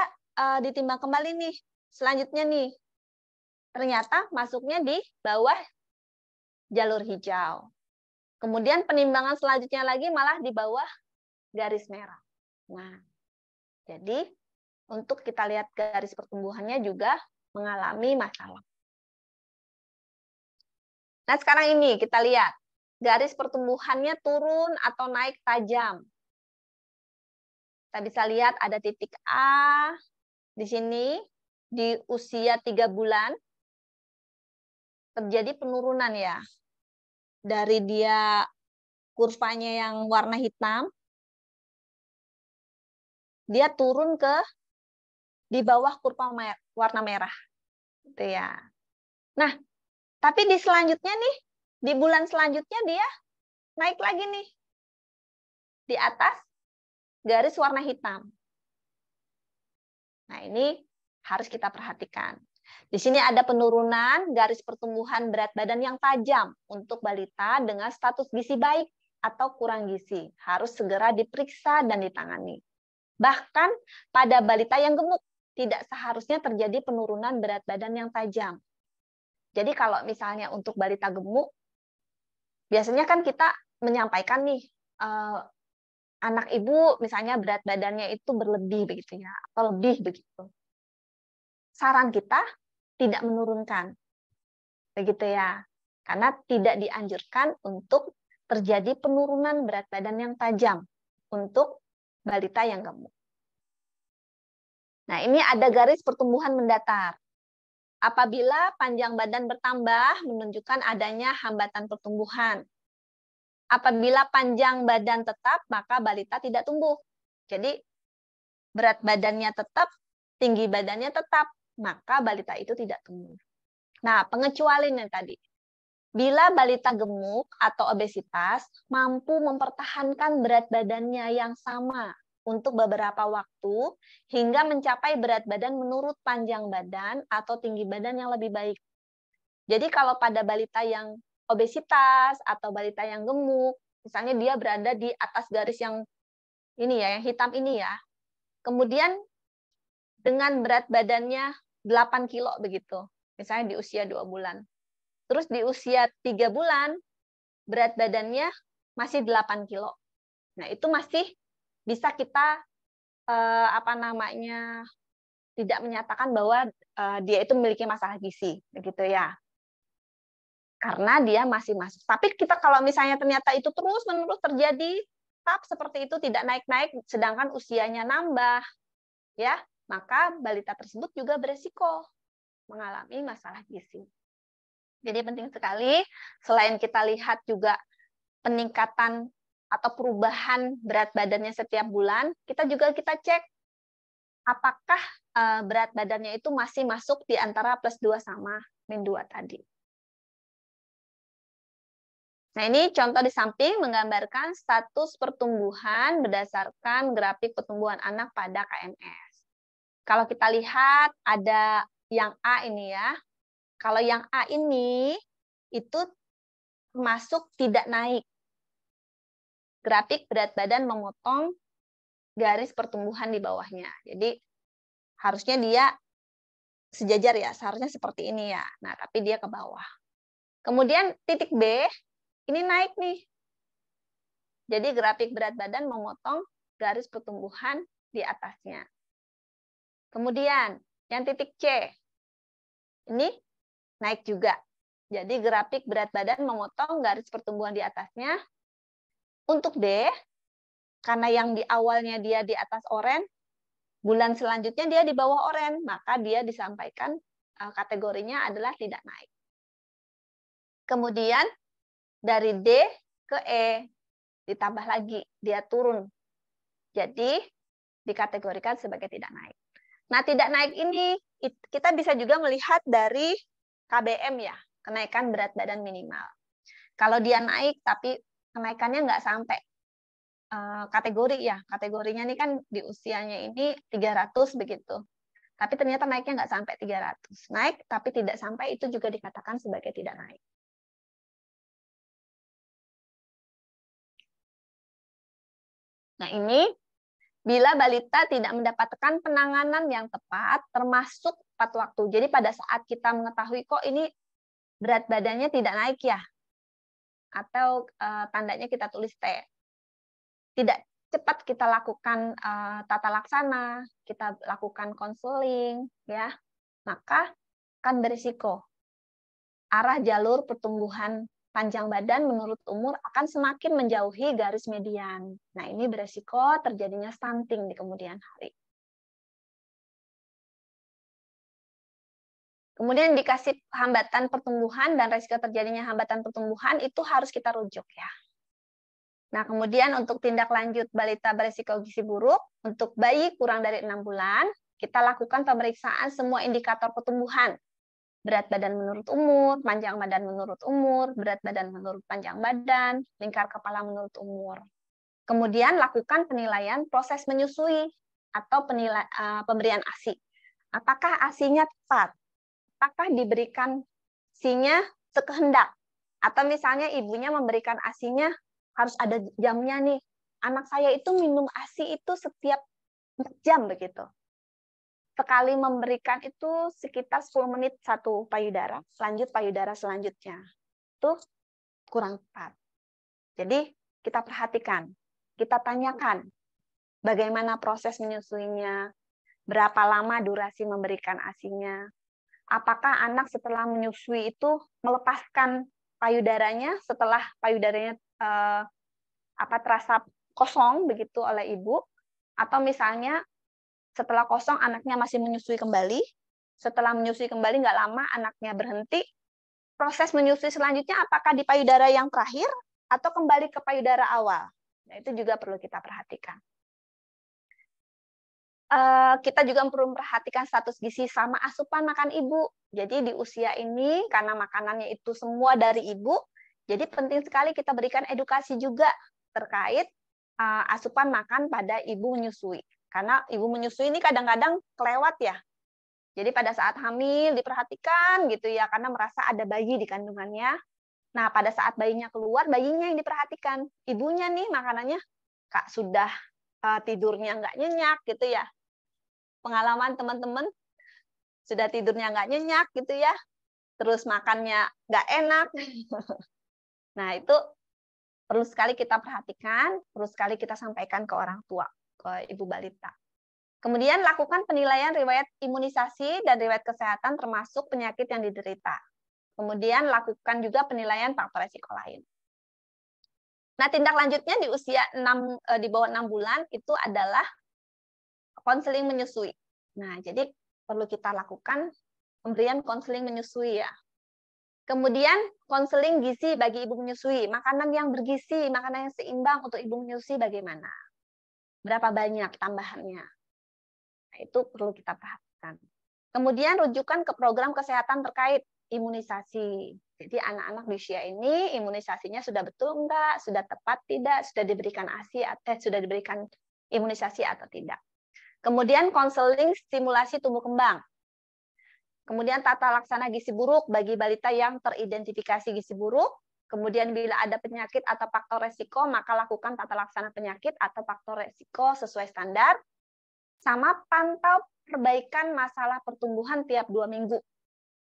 ditimbang kembali nih. Selanjutnya nih, ternyata masuknya di bawah jalur hijau. Kemudian penimbangan selanjutnya lagi malah di bawah garis merah. Nah, jadi untuk kita lihat garis pertumbuhannya juga mengalami masalah. Nah, sekarang ini kita lihat. Garis pertumbuhannya turun atau naik tajam. Kita bisa lihat ada titik A di sini di usia 3 bulan terjadi penurunan ya. Dari dia kurvanya yang warna hitam, dia turun ke di bawah kurva warna merah. Gitu ya. Nah, tapi di selanjutnya nih, di bulan selanjutnya dia naik lagi nih. Di atas garis warna hitam. Nah, ini harus kita perhatikan. Di sini ada penurunan garis pertumbuhan berat badan yang tajam untuk balita dengan status gizi baik atau kurang gizi. Harus segera diperiksa dan ditangani. Bahkan pada balita yang gemuk, tidak seharusnya terjadi penurunan berat badan yang tajam. Jadi kalau misalnya untuk balita gemuk, biasanya kan kita menyampaikan nih, anak ibu misalnya berat badannya itu berlebih begitu ya, atau lebih begitu. Saran kita tidak menurunkan, begitu ya, karena tidak dianjurkan untuk terjadi penurunan berat badan yang tajam untuk balita yang gemuk. Nah, ini ada garis pertumbuhan mendatar. Apabila panjang badan bertambah, menunjukkan adanya hambatan pertumbuhan. Apabila panjang badan tetap, maka balita tidak tumbuh. Jadi, berat badannya tetap, tinggi badannya tetap, maka balita itu tidak tumbuh. Nah, pengecualiannya tadi. Bila balita gemuk atau obesitas, mampu mempertahankan berat badannya yang sama untuk beberapa waktu, hingga mencapai berat badan menurut panjang badan atau tinggi badan yang lebih baik. Jadi kalau pada balita yang obesitas atau balita yang gemuk, misalnya dia berada di atas garis yang ini ya, yang hitam ini ya, kemudian dengan berat badannya 8 kilo begitu, misalnya di usia 2 bulan. Terus di usia 3 bulan, berat badannya masih 8 kilo. Nah, itu masih bisa kita tidak menyatakan bahwa dia itu memiliki masalah gizi, begitu ya. Karena dia masih masuk. Tapi kita kalau misalnya ternyata itu terus-menerus terjadi, tetap seperti itu tidak naik-naik, sedangkan usianya nambah, ya, maka balita tersebut juga beresiko mengalami masalah gizi. Jadi penting sekali, selain kita lihat juga peningkatan atau perubahan berat badannya setiap bulan, kita cek apakah berat badannya itu masih masuk di antara +2 sama -2 tadi. Nah, ini contoh di samping menggambarkan status pertumbuhan berdasarkan grafik pertumbuhan anak pada KMS. Kalau kita lihat ada yang A ini ya. Kalau yang A ini itu termasuk tidak naik. Grafik berat badan memotong garis pertumbuhan di bawahnya. Jadi harusnya dia sejajar ya, seharusnya seperti ini ya. Nah, tapi dia ke bawah. Kemudian titik B, ini naik nih. Jadi grafik berat badan memotong garis pertumbuhan di atasnya. Kemudian yang titik C, ini naik juga. Jadi grafik berat badan memotong garis pertumbuhan di atasnya. Untuk D, karena yang di awalnya dia di atas oranye, bulan selanjutnya dia di bawah oranye, maka dia disampaikan kategorinya adalah tidak naik. Kemudian dari D ke E, ditambah lagi, dia turun. Jadi dikategorikan sebagai tidak naik. Nah, tidak naik ini kita bisa juga melihat dari KBM ya, kenaikan berat badan minimal. Kalau dia naik tapi kenaikannya nggak sampai kategori ya, kategorinya ini kan di usianya ini 300 begitu. Tapi ternyata naiknya nggak sampai 300. Naik tapi tidak sampai, itu juga dikatakan sebagai tidak naik. Nah, ini bila balita tidak mendapatkan penanganan yang tepat, termasuk tepat waktu. Jadi pada saat kita mengetahui kok ini berat badannya tidak naik ya, atau tandanya kita tulis T. Tidak cepat kita lakukan tata laksana, kita lakukan konseling, ya, maka akan berisiko. Arah jalur pertumbuhan panjang badan menurut umur akan semakin menjauhi garis median. Nah, ini beresiko terjadinya stunting di kemudian hari. Kemudian dikasih hambatan pertumbuhan dan resiko terjadinya hambatan pertumbuhan itu harus kita rujuk ya. Nah, kemudian untuk tindak lanjut balita beresiko gizi buruk, untuk bayi kurang dari 6 bulan, kita lakukan pemeriksaan semua indikator pertumbuhan. Berat badan menurut umur, panjang badan menurut umur, berat badan menurut panjang badan, lingkar kepala menurut umur. Kemudian lakukan penilaian proses menyusui atau pemberian ASI. Apakah ASI-nya tepat? Apakah diberikan ASI-nya sekehendak? Atau misalnya ibunya memberikan ASI-nya harus ada jamnya nih. Anak saya itu minum ASI itu setiap 4 jam begitu. Sekali memberikan itu sekitar 10 menit satu payudara, lanjut payudara selanjutnya. Itu kurang tepat. Jadi kita perhatikan, kita tanyakan bagaimana proses menyusuinya, berapa lama durasi memberikan ASI-nya, apakah anak setelah menyusui itu melepaskan payudaranya setelah payudaranya terasa kosong begitu oleh ibu, atau misalnya setelah kosong anaknya masih menyusui kembali, setelah menyusui kembali nggak lama anaknya berhenti, proses menyusui selanjutnya apakah di payudara yang terakhir atau kembali ke payudara awal. Nah, itu juga perlu kita perhatikan. Kita juga perlu memperhatikan status gizi sama asupan makan ibu. Jadi di usia ini karena makanannya itu semua dari ibu, jadi penting sekali kita berikan edukasi juga terkait asupan makan pada ibu menyusui. Karena ibu menyusui ini kadang-kadang kelewat ya. Jadi pada saat hamil diperhatikan gitu ya, karena merasa ada bayi di kandungannya. Nah, pada saat bayinya keluar, bayinya yang diperhatikan. Ibunya nih makanannya, Kak, sudah tidurnya nggak nyenyak gitu ya. Pengalaman teman-teman, sudah tidurnya nggak nyenyak gitu ya. Terus makannya nggak enak. Nah, itu perlu sekali kita perhatikan, perlu sekali kita sampaikan ke orang tua, ke ibu balita. Kemudian lakukan penilaian riwayat imunisasi dan riwayat kesehatan termasuk penyakit yang diderita. Kemudian lakukan juga penilaian faktor resiko lain. Nah, tindak lanjutnya di usia di bawah 6 bulan itu adalah konseling menyusui. Nah, jadi perlu kita lakukan pemberian konseling menyusui ya. Kemudian konseling gizi bagi ibu menyusui, makanan yang bergizi, makanan yang seimbang untuk ibu menyusui bagaimana? Berapa banyak tambahannya? Nah, itu perlu kita perhatikan. Kemudian rujukan ke program kesehatan terkait imunisasi. Jadi anak-anak di usia ini imunisasinya sudah betul enggak, sudah tepat tidak, sudah diberikan ASI sudah diberikan imunisasi atau tidak. Kemudian konseling stimulasi tumbuh kembang. Kemudian tata laksana gizi buruk bagi balita yang teridentifikasi gizi buruk. Kemudian bila ada penyakit atau faktor resiko, maka lakukan tata laksana penyakit atau faktor resiko sesuai standar. Sama pantau perbaikan masalah pertumbuhan tiap 2 minggu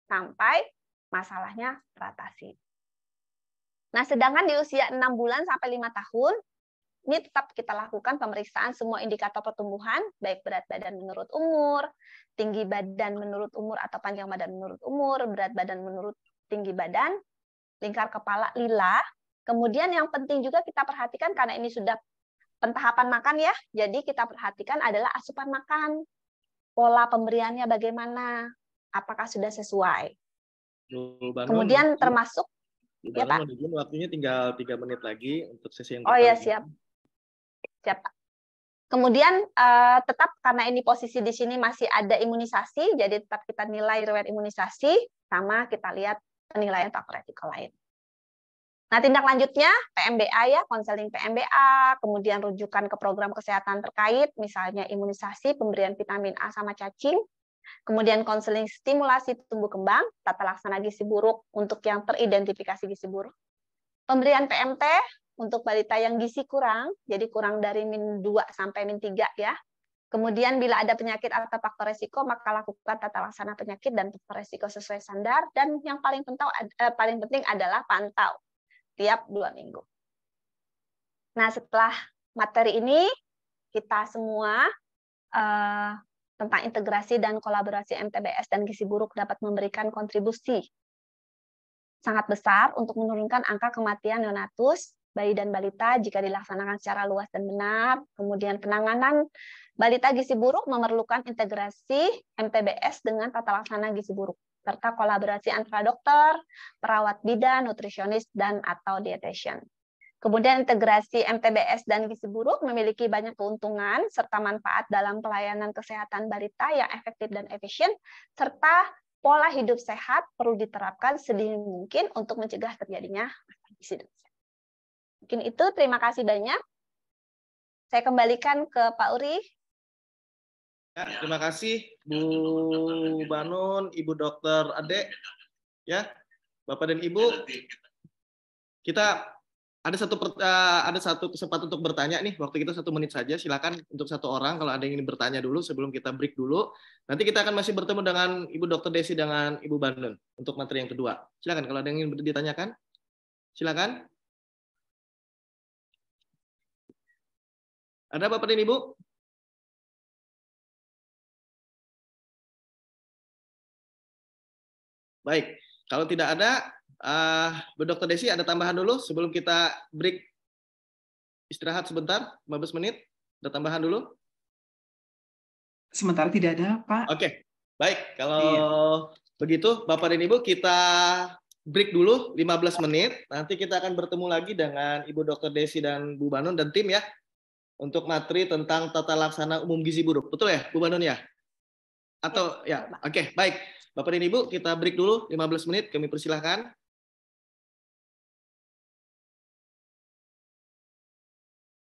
sampai masalahnya teratasi. Nah, sedangkan di usia 6 bulan sampai 5 tahun, ini tetap kita lakukan pemeriksaan semua indikator pertumbuhan, baik berat badan menurut umur, tinggi badan menurut umur atau panjang badan menurut umur, berat badan menurut tinggi badan, lingkar kepala lila. Kemudian yang penting juga kita perhatikan karena ini sudah pentahapan makan ya, jadi kita perhatikan adalah asupan makan. Pola pemberiannya bagaimana? Apakah sudah sesuai? Kemudian termasuk ya Pak. Waktunya tinggal 3 menit lagi untuk sesi yang Oh ya, siap. Siap Pak. Kemudian tetap karena ini posisi di sini masih ada imunisasi, jadi tetap kita nilai riwayat imunisasi sama kita lihat penilaian faktor resiko lain. Nah, tindak lanjutnya PMBA ya, konseling PMBA, kemudian rujukan ke program kesehatan terkait, misalnya imunisasi, pemberian vitamin A sama cacing, kemudian konseling stimulasi tumbuh kembang, tata laksana gizi buruk untuk yang teridentifikasi gizi buruk, pemberian PMT untuk balita yang gizi kurang, jadi kurang dari -2 sampai -3 ya. Kemudian bila ada penyakit atau faktor resiko, maka lakukan tata laksana penyakit dan faktor resiko sesuai standar, dan yang paling penting adalah pantau tiap 2 minggu. Nah, setelah materi ini, kita semua tentang integrasi dan kolaborasi MTBS dan gizi buruk dapat memberikan kontribusi sangat besar untuk menurunkan angka kematian neonatus, bayi dan balita jika dilaksanakan secara luas dan benar. Kemudian penanganan balita gizi buruk memerlukan integrasi MTBS dengan tata laksana gizi buruk, serta kolaborasi antara dokter, perawat bidan, nutrisionis, dan atau dietitian. Kemudian integrasi MTBS dan gizi buruk memiliki banyak keuntungan serta manfaat dalam pelayanan kesehatan balita yang efektif dan efisien, serta pola hidup sehat perlu diterapkan sedini mungkin untuk mencegah terjadinya masalah gizi dan kesehatan. Mungkin itu, terima kasih banyak. Saya kembalikan ke Pak Uri. Ya, terima kasih Bu Banun, Ibu Dokter Ade, ya, Bapak dan Ibu. Kita ada satu kesempatan untuk bertanya nih. Waktu kita 1 menit saja. Silakan untuk 1 orang kalau ada yang ingin bertanya dulu sebelum kita break dulu. Nanti kita akan masih bertemu dengan Ibu Dokter Desi dengan Ibu Banun untuk materi yang kedua. Silakan kalau ada yang ingin ditanyakan. Silakan. Ada Bapak dan Ibu? Baik, kalau tidak ada, Bu Dr. Desi ada tambahan dulu sebelum kita break istirahat sebentar, 15 menit. Ada tambahan dulu? Sementara tidak ada, Pak. Oke, baik. Kalau begitu, Bapak dan Ibu, kita break dulu 15 menit. Nanti kita akan bertemu lagi dengan Ibu Dr. Desi dan Bu Banun dan tim ya, untuk materi tentang tata laksana umum gizi buruk. Betul ya, Bu Banun ya? Atau ya, oke, baik. Bapak dan Ibu, kita break dulu 15 menit, kami persilahkan.